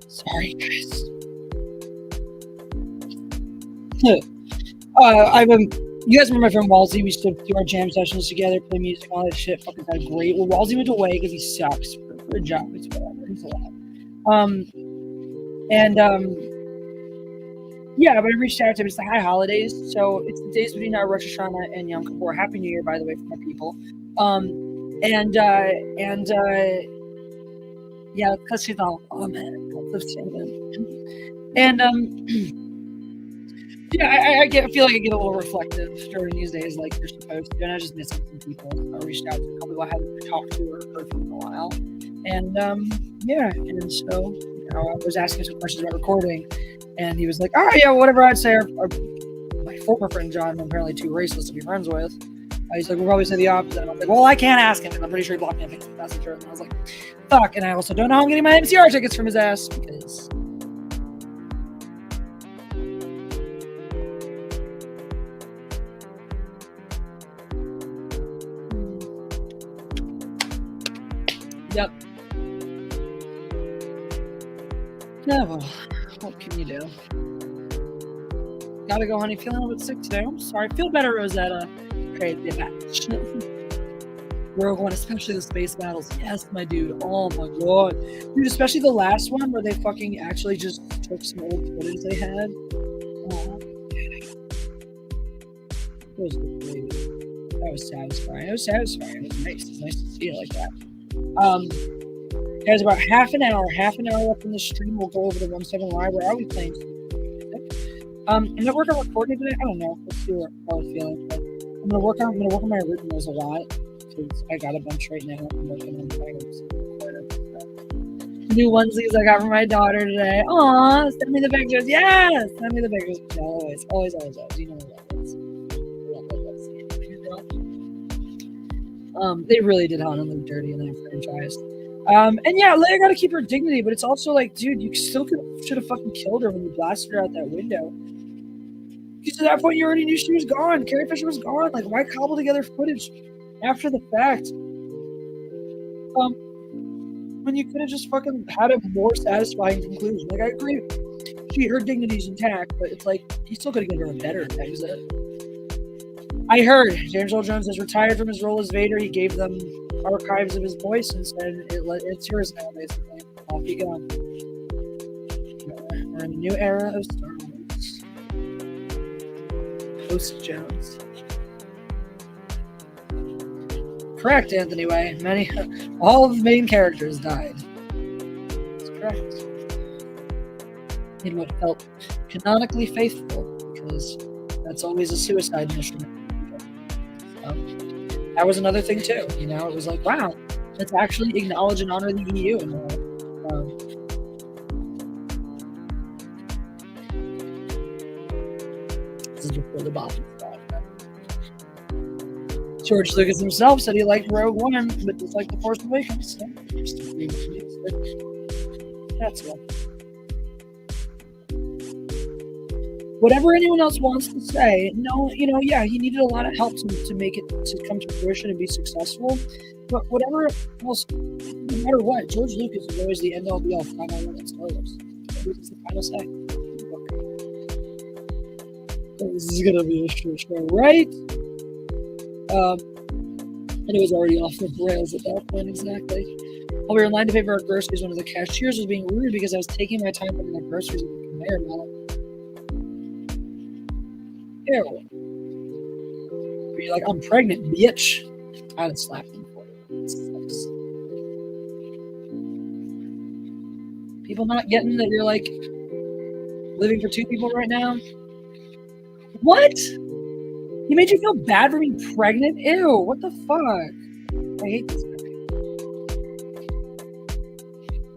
Sorry, guys. You guys remember my friend Walsey? We used to do our jam sessions together, play music, all that shit. Fucking had great. Well, Walsey went away because he sucks. Good job. It's whatever. He's a lot. Yeah, but I reached out to him. It's the high holidays, so it's the days between Rosh Hashanah and Yom Kippur. Happy New Year, by the way, for my people. Yeah, because she's all, oh man, yeah, I feel like I get a little reflective during these days, like you're supposed to, and I just miss some people. I reached out to a couple people I hadn't talked to or heard from in a while, and so I was asking some questions about recording, and he was like, "Oh yeah, whatever I'd say." My former friend John, I'm apparently too racist to be friends with. He's like, "We'll probably say the opposite." And I was like, "Well, I can't ask him, and I'm pretty sure he blocked me on Facebook Messenger." And I was like, "Fuck!" And I also don't know how I'm getting my MCR tickets from his ass because. Yep. Yeah, well, what can you do? Gotta go, honey. Feeling a little bit sick today. I'm sorry. Feel better, Rosetta. Crazy batch. Rogue One, especially the space battles. Yes, my dude. Oh my god, dude. Especially the last one where they fucking actually just took some old footage they had. It was great. That was satisfying. It was satisfying. It was nice. It's nice to see it like that. There's about half an hour left in the stream. We'll go over to 171Y. Where are we playing? I'm gonna work on recording today. I don't know. Let's see how we're feeling. But I'm gonna work on my originals a lot because I got a bunch right now. I'm working on new onesies I got for my daughter today. Aw, send me the pictures. Yes, send me the pictures. Yeah, always. You know what that is. They really did hot and live dirty in that franchise. And yeah, Leia got to keep her dignity, but it's also like, dude, you still should have fucking killed her when you blasted her out that window. Because at that point, you already knew she was gone. Carrie Fisher was gone. Like, why cobble together footage after the fact? When you could have just fucking had a more satisfying conclusion. Like, I agree, her dignity's intact, but it's like, you still could have given her a better exit. I heard James Earl Jones has retired from his role as Vader. He gave them archives of his voice and said, it's yours now, basically. Off you go. We're in a new era of Star Wars. Post Jones. Correct, Anthony Way. All of the main characters died. That's correct. In what felt canonically faithful, because that's always a suicide mission. That was another thing too. You know, it was like, wow, let's actually acknowledge and honor the EU. And this is before the bomb stuff. George Lucas himself said he liked Rogue One, but disliked The Force Awakens. So that's one. Whatever anyone else wants to say, no, you know, yeah, he needed a lot of help to make it to come to fruition and be successful. But whatever else, no matter what, George Lucas is always the end all be all final one at Star Wars. This is the final say. Okay. This is gonna be a short show, right? And it was already off the rails at that point, exactly. While we were in line to pay for our groceries, one of the cashiers was being rude because I was taking my time putting the groceries in the conveyor belt. Ew. You're like, I'm pregnant, bitch. I'd have slapped him for it. It sucks. People not getting that you're like living for two people right now? What? He made you feel bad for being pregnant? Ew, what the fuck? I hate this guy.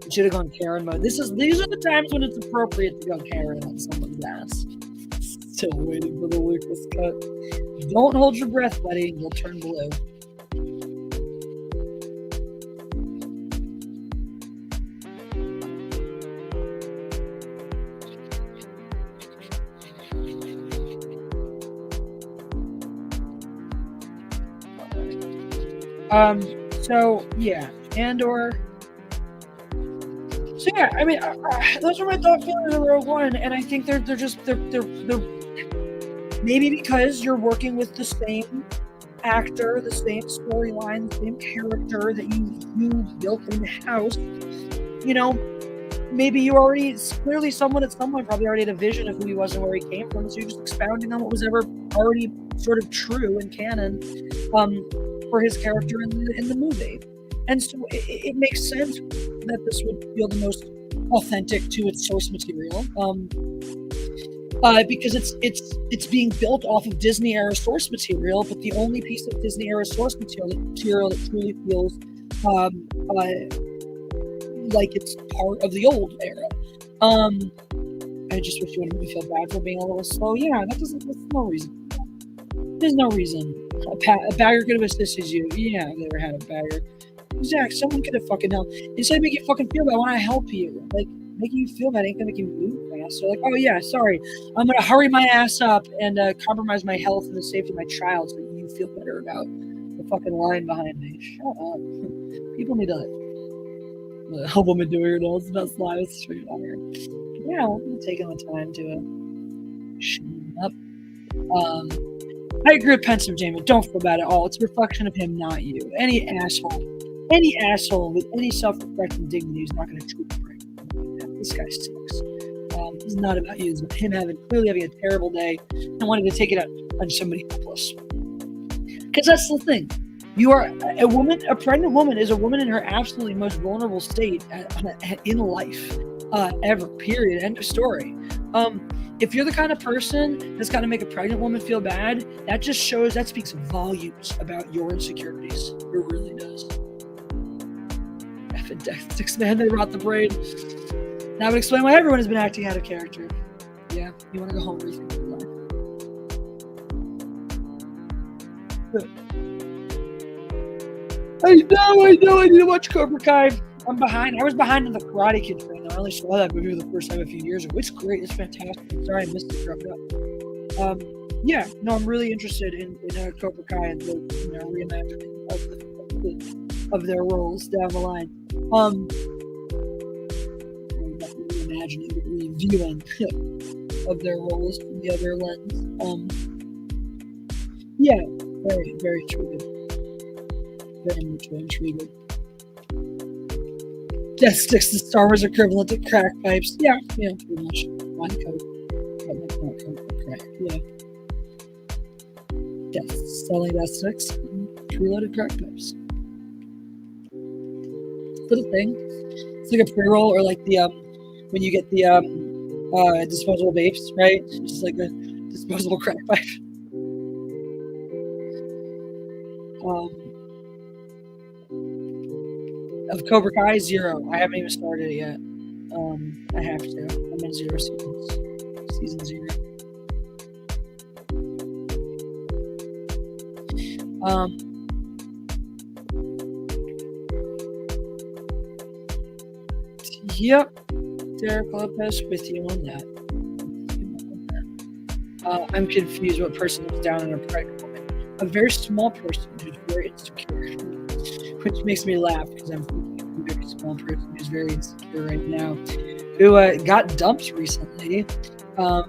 You should have gone Karen mode. These are the times when it's appropriate to go Karen on someone's ass. Still waiting for the Lucas cut. Don't hold your breath, buddy. You'll turn blue. So yeah, Andor. So yeah, I mean, those are my thought feelings of Rogue One, and I think they're maybe because you're working with the same actor, the same storyline, the same character that you built in the house. You know, maybe you already clearly someone at some point probably already had a vision of who he was and where he came from, so you're just expounding on what was ever already sort of true in canon for his character in the movie. And so it makes sense that this would feel the most authentic to its source material, because it's being built off of Disney era source material, but the only piece of Disney era source material that truly feels like it's part of the old era. I just wish you wouldn't make me feel bad for being a little slow. Yeah, that's no reason. There's no reason. A bagger could have assisted you. Yeah, I've never had a bagger. Zach, someone could have fucking helped. Instead of making you fucking feel bad, I want to help you. Like, making you feel bad ain't gonna make you move fast. So like, oh yeah, sorry. I'm gonna hurry my ass up and compromise my health and the safety of my child so you feel better about the fucking line behind me. Shut up. People need to help them do your nose. That's live straight on here. Yeah, I'm taking the time to shut up. I agree with pensive Jamin. Don't feel bad at all. It's a reflection of him, not you. Any asshole with any self-respect and dignity is not going to treat you right. This guy sucks. It's not about you. It's about him clearly having a terrible day and wanting to take it out on somebody helpless. Because that's the thing. You are a woman. A pregnant woman is a woman in her absolutely most vulnerable state in life ever. Period. End of story. If you're the kind of person that's got to make a pregnant woman feel bad, that speaks volumes about your insecurities. It really does. Effing death sticks, man. They rot the brain. That would explain why everyone has been acting out of character. Yeah, you want to go home and rethink your life. I know. I need to watch Cobra Kai. I'm behind. I was behind on the Karate Kid train. I only saw that movie for the first time a few years ago. It's great. It's fantastic. Sorry I missed it growing up. Yeah, no, I'm really interested in Cobra Kai and the reimagining of their roles down the line. Reimagining, the reviewing of their roles from the other lens. Yeah, very, very intriguing. Very much intriguing. Death sticks, the Star Wars equivalent to crack pipes. Yeah, pretty much. One coke. Crack. Yeah. Death selling death sticks. Preloaded crack pipes. Little thing. It's like a pre-roll, or like the when you get the disposable vapes, right? It's just like a disposable crack pipe. Of Cobra Kai, 0. I haven't even started it yet. I have to. I'm in 0 seasons. Season 0. Yep. Derek Lopez with you on that. I'm confused what person is down in a pregnant woman. A very small person who's very insecure. Which makes me laugh because I'm thinking of a very small person who's very insecure right now, who got dumped recently. Not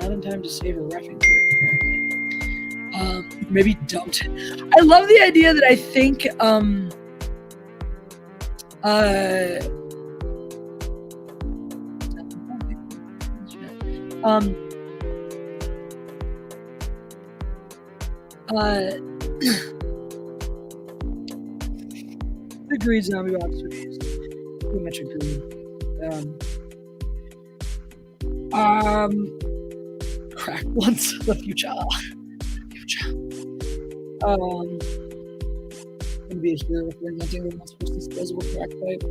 in time to save a reffing career, apparently. Maybe dumped. I love the idea that I think agreed, zombie boxers. Pretty much agreed. Crack once the future. Gonna be a hero for inventing the most disposable crack pipe.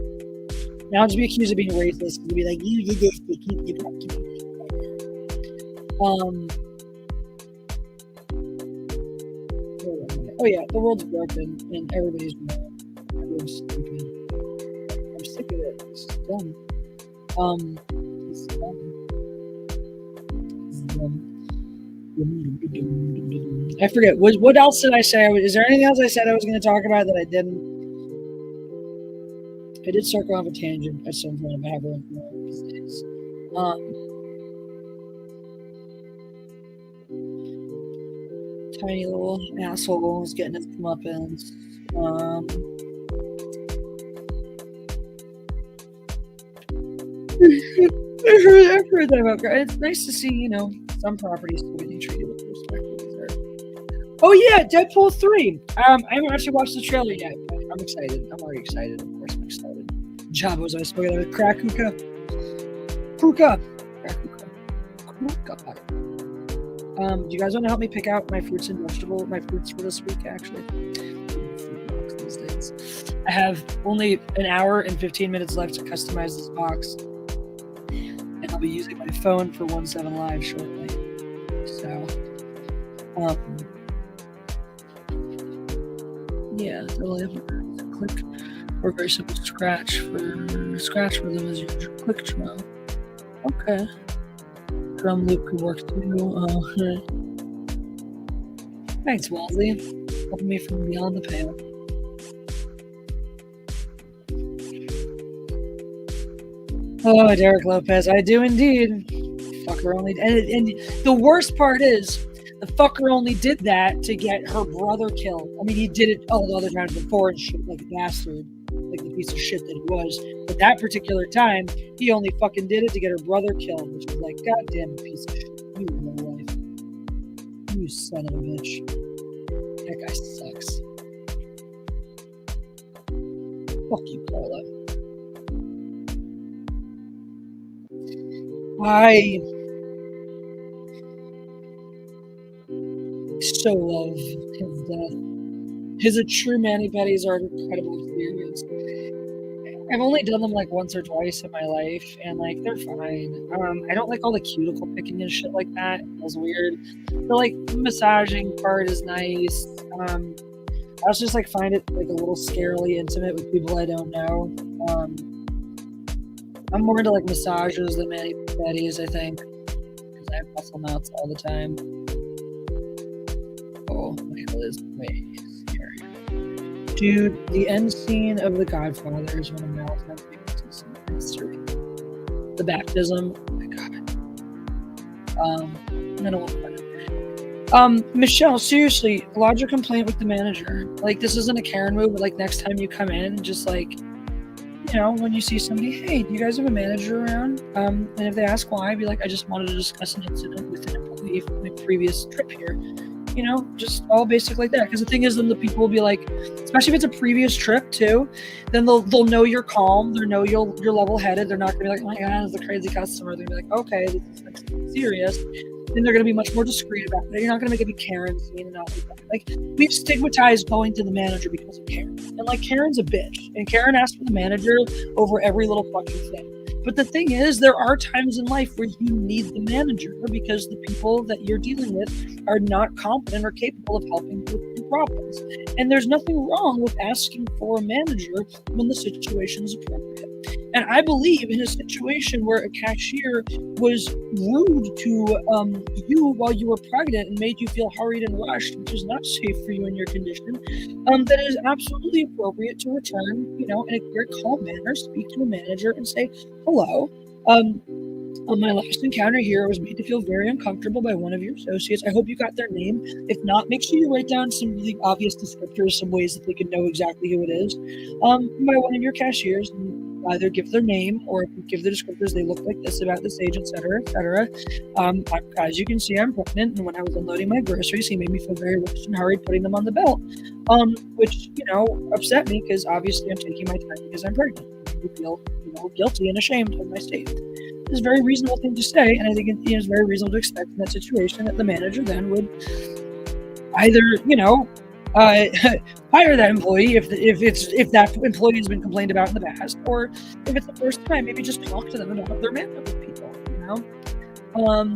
Now I'll just be accused of being racist and be like, you did this to keep your crack. Oh yeah, the world's broken and everybody's wrong. Everyone's stupid. I'm sick of it. It's dumb. It's dumb. I forget. What else did I say? Is there anything else I said I was going to talk about that I didn't? I did circle off a tangent at some point. I have one these days. Tiny little asshole is getting his comeuppance. I've heard that about guys. It's nice to see, some properties still getting treated with the respect they deserve. Oh yeah, Deadpool 3. I haven't actually watched the trailer yet, but I'm excited. I'm already excited. Of course I'm excited. Jabba's always spoken of crack hookah. Hookah. Crack hookah. Do you guys want to help me pick out my fruits for this week, actually? These days. I have only an hour and 15 minutes left to customize this box. And I'll be using my phone for 17 Live shortly. So, yeah, they'll have a click or very simple scratch for them as usual. Click drum. Okay. Drum loop could work too. Thanks, Walsey. Helping me from beyond the pale. Oh, Derek Lopez, I do indeed. Fuck fucker only, and the worst part is, the fucker only did that to get her brother killed. I mean, he did it all the other times before and shit, like a bastard, like the piece of shit that he was. But that particular time, he only fucking did it to get her brother killed, which was like, goddamn piece of shit. You low life. You son of a bitch. That guy sucks. Fuck you, Carla. I so love his death. His A True Mani Petties are an incredible experience. I've only done them like once or twice in my life, and like they're fine. I don't like all the cuticle picking and shit like that. It feels weird. The like massaging part is nice. I also just like find it like a little scarily intimate with people I don't know. I'm more into like massages than mani pedis, I think, because I have muscle knots all the time. Oh, Michael is way here. Dude, the end scene of The Godfather is one of my all-time favorites in history. The baptism, oh my god. I don't want to find it. Michelle, seriously, lodge your complaint with the manager. Like, this isn't a Karen move, but like next time you come in, just like, you know, when you see somebody, hey, do you guys have a manager around? And if they ask why, be like, I just wanted to discuss an incident with an employee from my previous trip here. You know, just all basic like that. Because the thing is, then the people will be like, especially if it's a previous trip too, then they'll know you're calm. They'll know you're level-headed. They're not gonna be like, oh my god, it's a crazy customer. They're gonna be like, okay, this is like serious. Then they're gonna be much more discreet about it. You're not gonna make a big Karen scene and all like that. Like, we've stigmatized going to the manager because of Karen. And like, Karen's a bitch. And Karen asks for the manager over every little fucking thing. But the thing is, there are times in life where you need the manager because the people that you're dealing with are not competent or capable of helping with your problems. And there's nothing wrong with asking for a manager when the situation is appropriate. And I believe in a situation where a cashier was rude to you while you were pregnant and made you feel hurried and rushed, which is not safe for you in your condition, that it is absolutely appropriate to return, you know, in a very calm manner, speak to a manager and say, hello, on my last encounter here, I was made to feel very uncomfortable by one of your associates. I hope you got their name. If not, make sure you write down some really obvious descriptors, some ways that they can know exactly who it is, by one of your cashiers, and either give their name or if you give the descriptors, they look like this, about this age, etc., etc. As you can see, I'm pregnant, and when I was unloading my groceries, he made me feel very rushed and hurried putting them on the belt, which, you know, upset me because obviously I'm taking my time because I'm pregnant. I feel, you know, guilty and ashamed of my state. It's a very reasonable thing to say, and I think it is very reasonable to expect in that situation that the manager then would either, you know, hire that employee if that employee has been complained about in the past, or if it's the first time, maybe just talk to them about their manner with people, you know.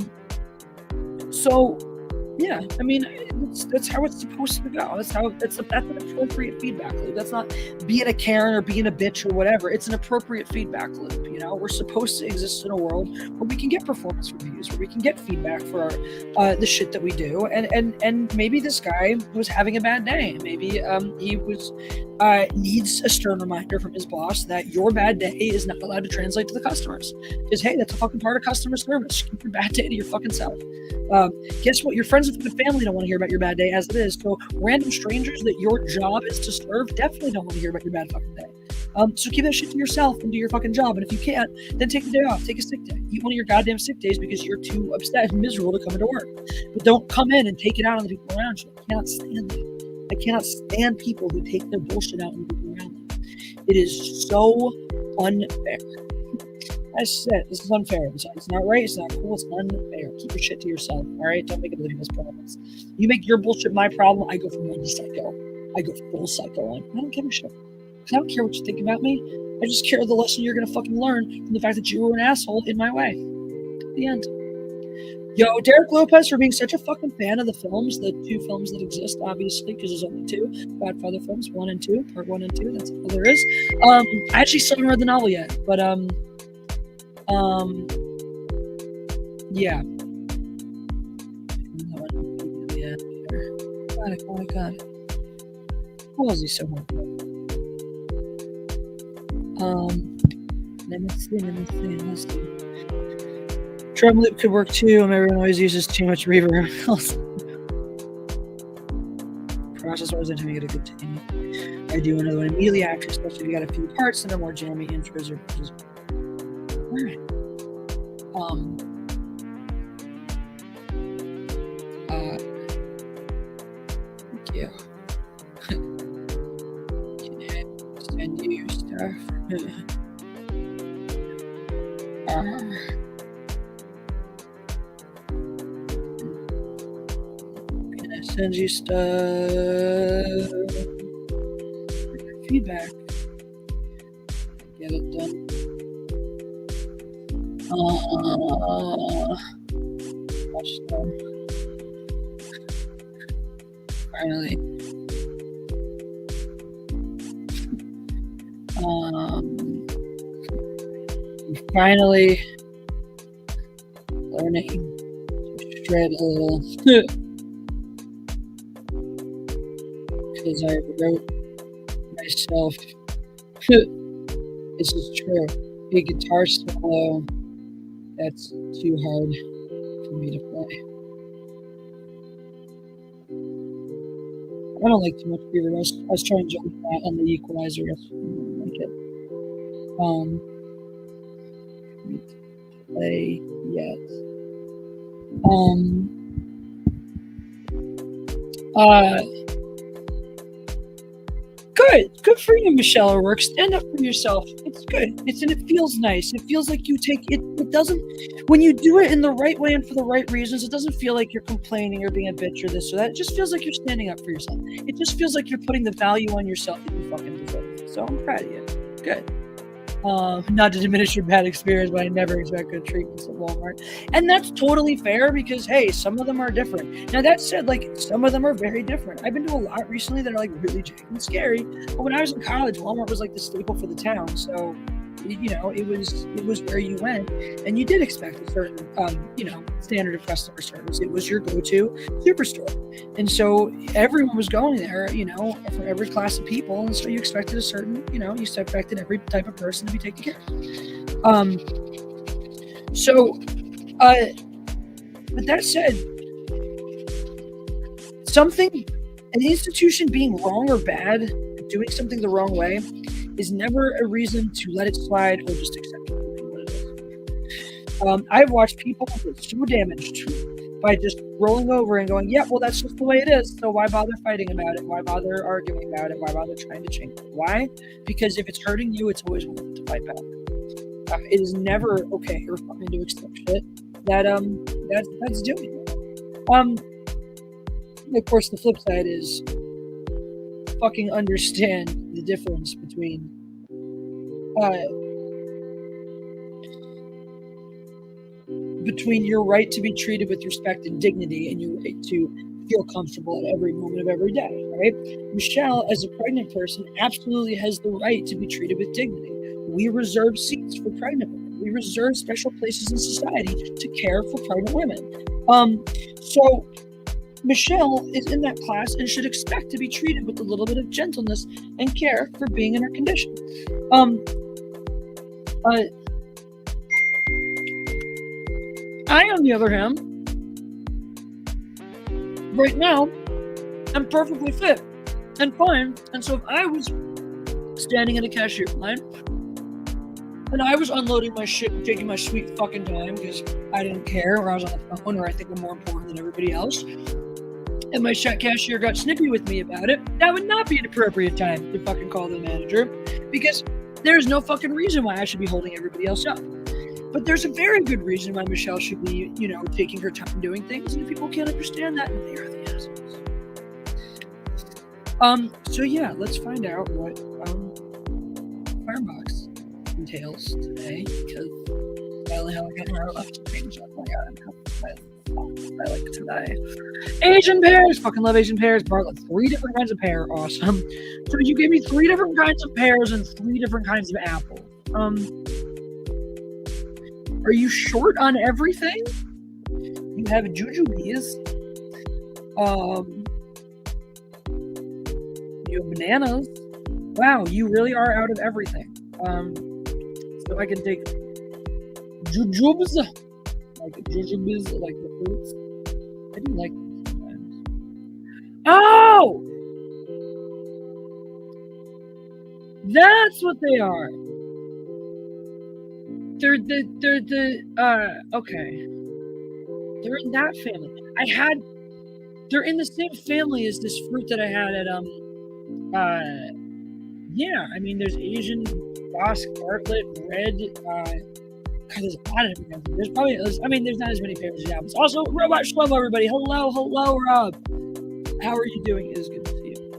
So yeah, I mean, that's how it's supposed to go. That's an appropriate feedback loop. That's not being a Karen or being a bitch or whatever. It's an appropriate feedback loop. You know, we're supposed to exist in a world where we can get performance reviews, where we can get feedback for the shit that we do. And maybe this guy was having a bad day. Maybe he was needs a stern reminder from his boss that your bad day is not allowed to translate to the customers. Because hey, that's a fucking part of customer service. Keep your bad day to your fucking self. Guess what? Your friends and family don't want to hear about your bad day as it is. So random strangers that your job is to serve definitely don't want to hear about your bad fucking day. So keep that shit to yourself and do your fucking job. And if you can't, then take the day off. Take a sick day. Eat one of your goddamn sick days because you're too upset and miserable to come into work. But don't come in and take it out on the people around you. I cannot stand it. I cannot stand people who take their bullshit out on the people around them. It is so unfair. I said, this is unfair. It's not right. It's not cool. It's unfair. Keep your shit to yourself. All right? Don't make it other people's problems. You make your bullshit my problem, I go from one to psycho. I go full psycho on. I don't give a shit. I don't care what you think about me. I just care the lesson you're going to fucking learn from the fact that you were an asshole in my way. The end. Yo, Derek Lopez for being such a fucking fan of the films, the two films that exist, obviously, because there's only two Godfather films, 1 and 2, part 1 and 2. That's all there is. I actually still haven't read the novel yet, but yeah. Yeah. Oh my god. Why was he so hard? Let me see. Drum loop could work too. Everyone always uses too much reverb. Process was until you get a good team. I do another one immediately after, especially if you got a few parts and a more jammy intros or just. Alright. Thank you. Can I send you stuff? Can I send you stuff? Feedback. Get it done. Finally. Finally learning to shred a little because I wrote myself this is true, a guitar solo that's too hard for me to play. I don't like too much reverb. I was trying to jump that on the equalizer. I don't like it. Play yet. Good for you, Michelle O'Rourke. Stand up for yourself. It's good. It feels nice. It feels like you take it. It doesn't, when you do it in the right way and for the right reasons, it doesn't feel like you're complaining or being a bitch or this or that. It just feels like you're standing up for yourself. It just feels like you're putting the value on yourself that you fucking deserve. So I'm proud of you. Good. Not to diminish your bad experience, but I never expect good treatments at Walmart. And that's totally fair because, hey, some of them are different. Now, that said, like, some of them are very different. I've been to a lot recently that are, like, really janky and scary. But when I was in college, Walmart was, like, the staple for the town. So, you know, it was where you went. And you did expect a certain, standard of customer service. It was your go-to superstore. And so everyone was going there, you know, for every class of people. And so you expected a certain, you know, you expected every type of person to be taken care of. But that said, an institution being wrong or bad, doing something the wrong way, is never a reason to let it slide or just accept it for what it is. I've watched people get so damaged by just rolling over and going, yeah, well, that's just the way it is. So why bother fighting about it? Why bother arguing about it? Why bother trying to change it? Why? Because if it's hurting you, it's always worth it to fight back. It is never okay or fine to accept shit that's doing it. Of course, the flip side is fucking understand the difference between your right to be treated with respect and dignity and your right to feel comfortable at every moment of every day, right? Michelle, as a pregnant person, absolutely has the right to be treated with dignity. We reserve seats for pregnant women. We reserve special places in society to care for pregnant women. So Michelle is in that class and should expect to be treated with a little bit of gentleness and care for being in her condition. I, on the other hand, right now, am perfectly fit and fine. And so if I was standing in a cashier line and I was unloading my shit and taking my sweet fucking time because I didn't care, or I was on the phone, or I think I'm more important than everybody else, and my check cashier got snippy with me about it, that would not be an appropriate time to fucking call the manager, because there's no fucking reason why I should be holding everybody else up. But there's a very good reason why Michelle should be, you know, taking her time doing things, and if people can't understand that, they are the assholes. So yeah, let's find out what Firebox entails today, because I only have like an hour left to change up. Oh my god, I like today. Asian pears! Fucking love Asian pears. Bartlett, 3 different kinds of pear. Awesome. So you gave me 3 different kinds of pears and 3 different kinds of apple. Are you short on everything? You have jujubes. You have bananas. Wow, you really are out of everything. So I can take jujubes. like jujubes, like the fruits. I do like them sometimes. Oh! That's what they are. They're okay. They're in that family. They're in the same family as this fruit that I had at yeah, I mean there's Asian, Bosque, Bartlett, Red, God, there's a lot of different kinds. There's probably, there's not as many favorites as apples. Also, Robot Shlomo, everybody. Hello, Rob. How are you doing? It is good to see you.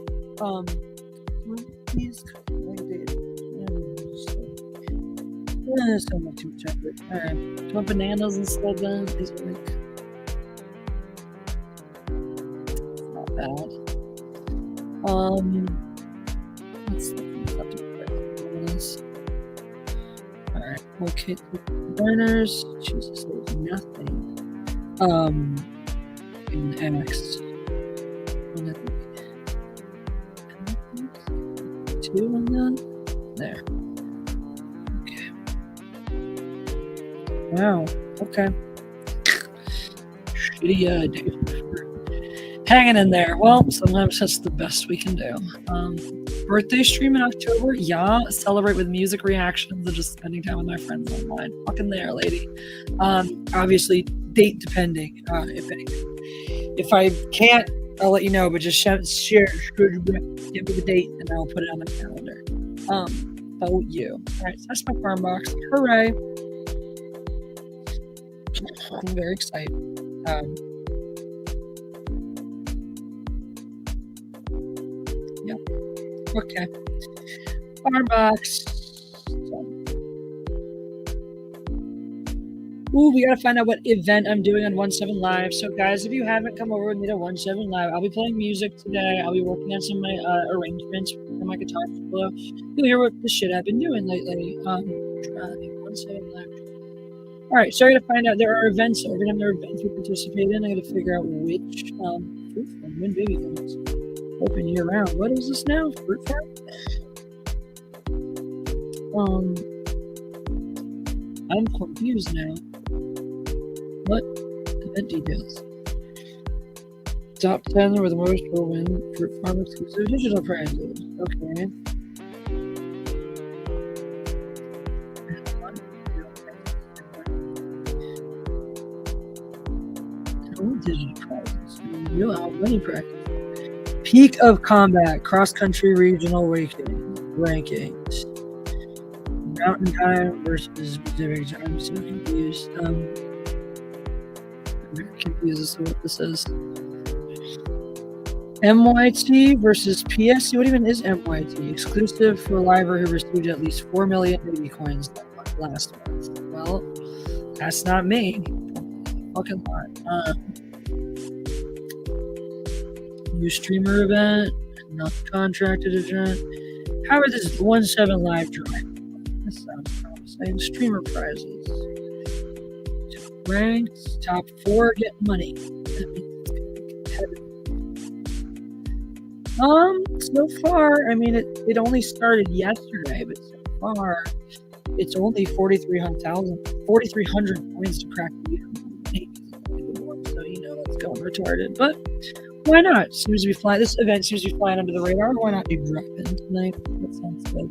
Please. So much too much effort. Alright. Do you want bananas instead then? These are like not bad. Let's see. Alright, okay. Burners. Jesus, there's nothing. In X. Two and then there. Wow. Okay. Shitty dude. Hanging in there. Well, sometimes that's the best we can do. Birthday stream in October? Yeah. Celebrate with music reactions and just spending time with my friends online. Fucking there, lady. Obviously, date depending. If I can't, I'll let you know. But just share. Give me the date, and I'll put it on my calendar. Oh, you. All right. So that's my farm box. Hooray! I'm very excited. Yeah. Okay. Farm box. Ooh, we gotta find out what event I'm doing on 17 Live. So, guys, if you haven't come over with me to 17 Live, I'll be playing music today. I'll be working on some of my arrangements for my guitar solo. You'll hear what the shit I've been doing lately. 17 Live. All right, so I got to find out. There are events. Every time there are events we participate in, I got to figure out which fruit farm, when baby comes. Open year round. What is this now? Fruit farm? I'm confused now. What event details? Top 10 where the most will win fruit farm exclusive digital prizes. Okay. Digital prizes. Real out money practice. Peak of combat. Cross country regional rankings. Mountain time versus Pacific time. I'm so confused. I'm very confused as to what this is. MYT versus PSC. What even is MYT? Exclusive for a liver who received at least 4 million baby coins last month. Well, that's not me. Fucking lot. New streamer event, non-contracted event. How about this 17 Live drive? This sounds promising. Streamer prizes. Ranks, top 4 get money. That means it's gonna be competitive. So far, I mean, it only started yesterday, but so far, it's only 4,300 points to crack the leader. So you know that's going retarded, but why not? Seems to be flying. This event seems to be flying under the radar. Why not be dropping tonight? That sounds good.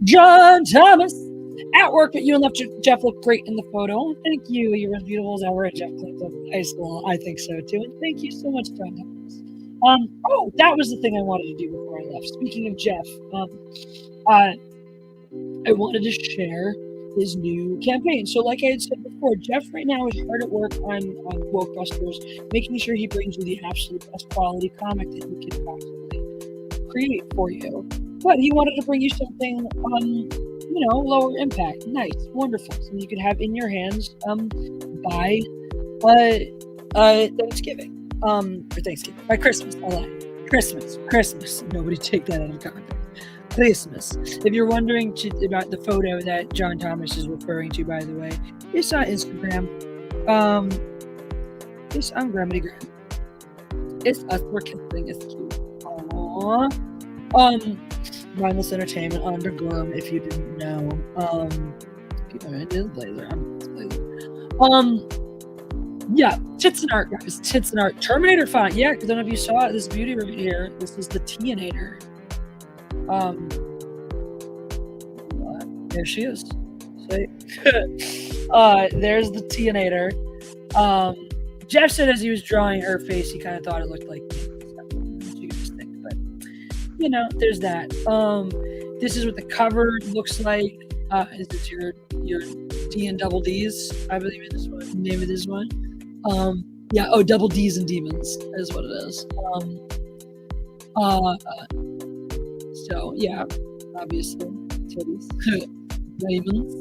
John Thomas at work, but you and Jeff look great in the photo. Thank you. You're as beautiful as ever at Jeff Clinton High School. I think so too. And thank you so much, John Thomas. Oh, that was the thing I wanted to do before I left. Speaking of Jeff, I wanted to share his new campaign. So like I had said before, Jeff right now is hard at work on Wokebusters, making sure he brings you the absolute best quality comic that he can possibly create for you. But he wanted to bring you something lower impact, nice, wonderful, something you could have in your hands by Thanksgiving. Or Thanksgiving. By Christmas, I lied. Christmas. Nobody take that out of context. Christmas. If you're wondering about the photo that John Thomas is referring to, by the way, it's on Instagram. It's on Grammy Gram. It's us. We're kissing. It's cute. Aww. Mindless Entertainment under Glam, if you didn't know. It is Blazer. I'm Blazer. Yeah, tits and art, guys. Tits and art. Terminator font. Yeah, because I don't know if you saw it. This beauty right here. This is the Tianator. There she is. See? There's the Tianator. Jeff said as he was drawing her face, he kind of thought it looked like me. You can just think, but there's that. This is what the cover looks like. Is this your D and double D's? I believe in this one. The name of this one. Yeah. Oh, double D's and demons is what it is. So yeah, obviously titties, demons.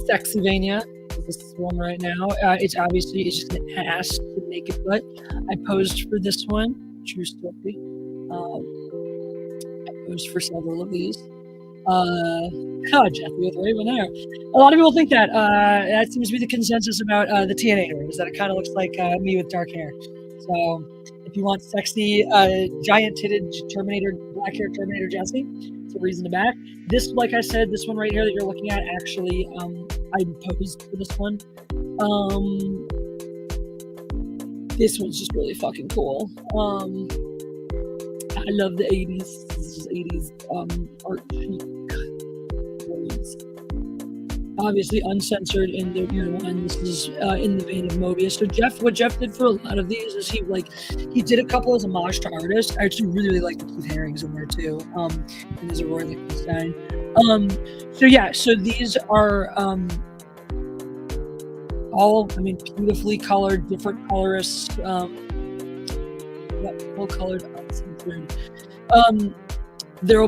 Sexyvania. This one right now. It's just an ass to naked butt. I posed for this one. True story. I posed for several of these. Jeffy with Raven there. A lot of people think that that seems to be the consensus about the Tianator, is that it kind of looks like me with dark hair. So if you want sexy, giant-titted Terminator, black hair Terminator Jesse, it's a reason to back. This, like I said, this one right here that you're looking at, actually, I posed for this one. This one's just really fucking cool. I love the 80s. This is 80s art chic. Obviously uncensored in the one. This is in the vein of Mobius. So what Jeff did for a lot of these is he did a couple as homage to artists. I actually really like the Keith Haring's in there too. And there's a Roy Lichtenstein. So these are all, beautifully colored, different colorists. Full colored, uncensored. There'll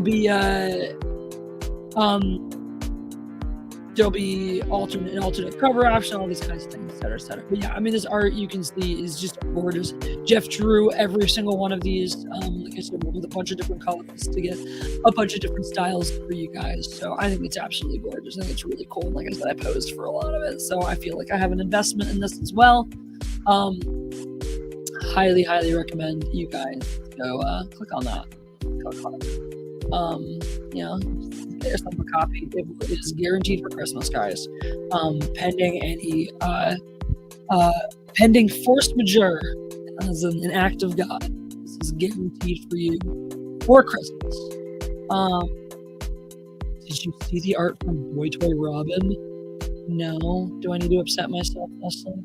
be alternate cover option, all these kinds of things, et cetera, et cetera. But yeah, this art you can see is just gorgeous. Jeff drew every single one of these, like I said, with a bunch of different colors to get a bunch of different styles for you guys. So I think it's absolutely gorgeous. I think it's really cool. Like I said, I posed for a lot of it, so I feel like I have an investment in this as well. Highly, highly recommend you guys go click on that. Get yourself a copy. It is guaranteed for Christmas, guys. Pending any pending force majeure as an act of God. This is guaranteed for you for Christmas. Did you see the art from Boy Toy Robin? No. Do I need to upset myself, Leslie?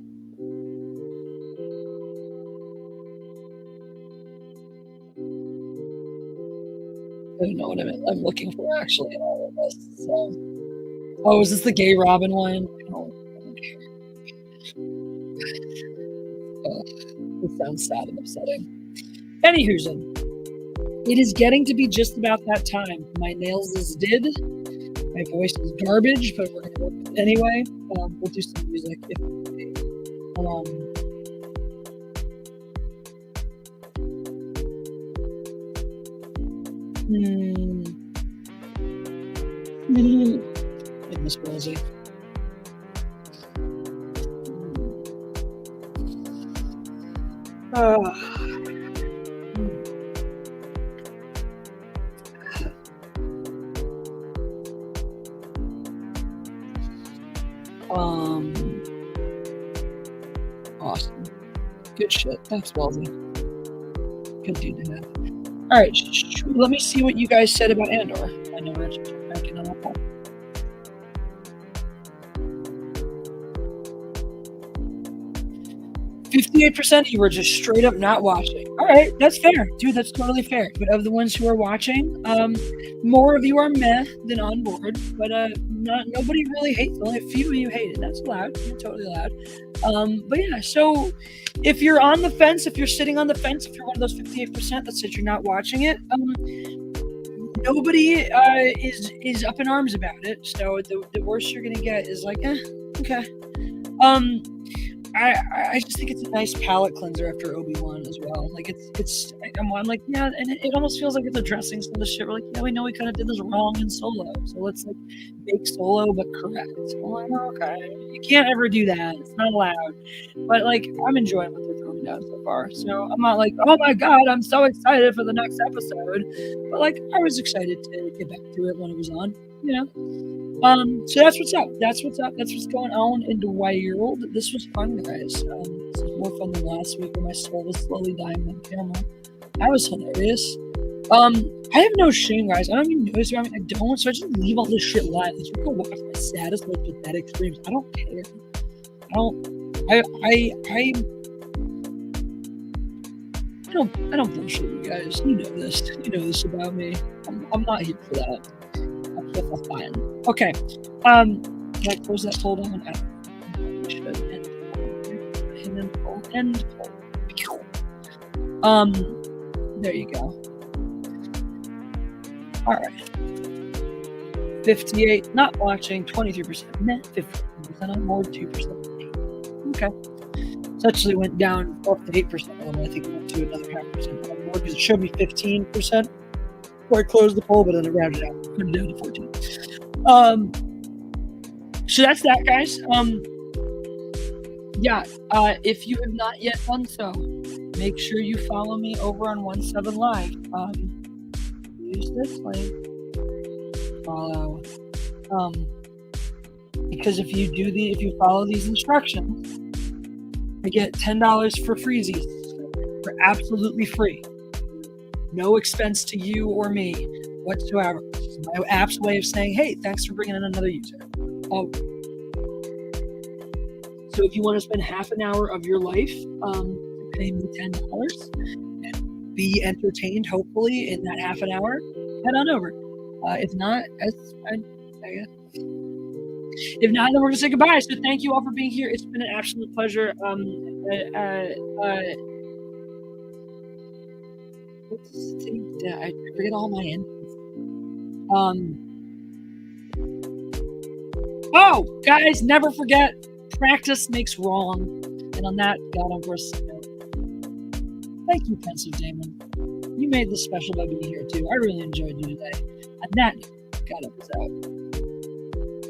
I don't know what I'm looking for actually in all of this. So, is this the gay Robin one? I don't care. It sounds sad and upsetting. Anywhoozin, it is getting to be just about that time. My nails is did. My voice is garbage, but we're gonna work with it anyway. We'll do some music if Miss Rosie. Awesome. Good shit. Thanks, Wellesley. Good dude to have. All right, let me see what you guys said about Andor. I know we're back in on that. 58% of you were just straight up not watching. All right, that's fair, dude. That's totally fair. But of the ones who are watching, more of you are meh than on board. But nobody really hates. Only a few of you hate it. That's allowed. You're totally allowed. But yeah, so if you're on the fence, if you're sitting on the fence, if you're one of those 58% that said you're not watching it, nobody is up in arms about it. So the worst you're gonna get is like, okay. I just think it's a nice palate cleanser after Obi-Wan as well. Like I'm like, yeah, and it almost feels like it's addressing some of the shit. We're like, yeah, we know we kind of did this wrong in Solo, so let's like make Solo but correct. I'm like, okay, you can't ever do that. It's not allowed. But like, I'm enjoying what they're throwing down so far. So I'm not like, oh my god, I'm so excited for the next episode. But like, I was excited to get back to it when it was on. So that's what's up. That's what's up. That's what's going on in the world. This was fun, guys. This was more fun than last week when my soul was slowly dying on camera. That was hilarious. I have no shame, guys. I don't even notice about me. I don't. So I just leave all this shit live. Like, you can watch my saddest, most pathetic streams. I don't care. I don't bullshit you guys. You know this. You know this about me. I'm not here for that. I'm here for fun. Okay. Can I close that poll down? I should end poll. End poll. There you go. All right. 58 not watching, 23% net, 15% on board, 2% okay. So actually went down up to 8% on. I think it went to another 0.5% on board because it showed me 15% before I closed the poll, but then it rounded out, put it down to 14. So that's that, guys. If you have not yet done so, make sure you follow me over on 17 Live. Use this link. Follow. Because if you follow these instructions, I get $10 for freezies. For absolutely free. No expense to you or me whatsoever. It's my app's way of saying, hey, thanks for bringing in another user. So if you want to spend half an hour of your life paying me $10 and be entertained, hopefully, in that half an hour, head on over. If not, that's fine. If not, then we're going to say goodbye. So thank you all for being here. It's been an absolute pleasure. I forget all my endings. Guys, never forget, practice makes wrong. And on that, God, on verse. Thank you, Pensive Damon. You made this special by being here too. I really enjoyed you today. And that, God, it was out.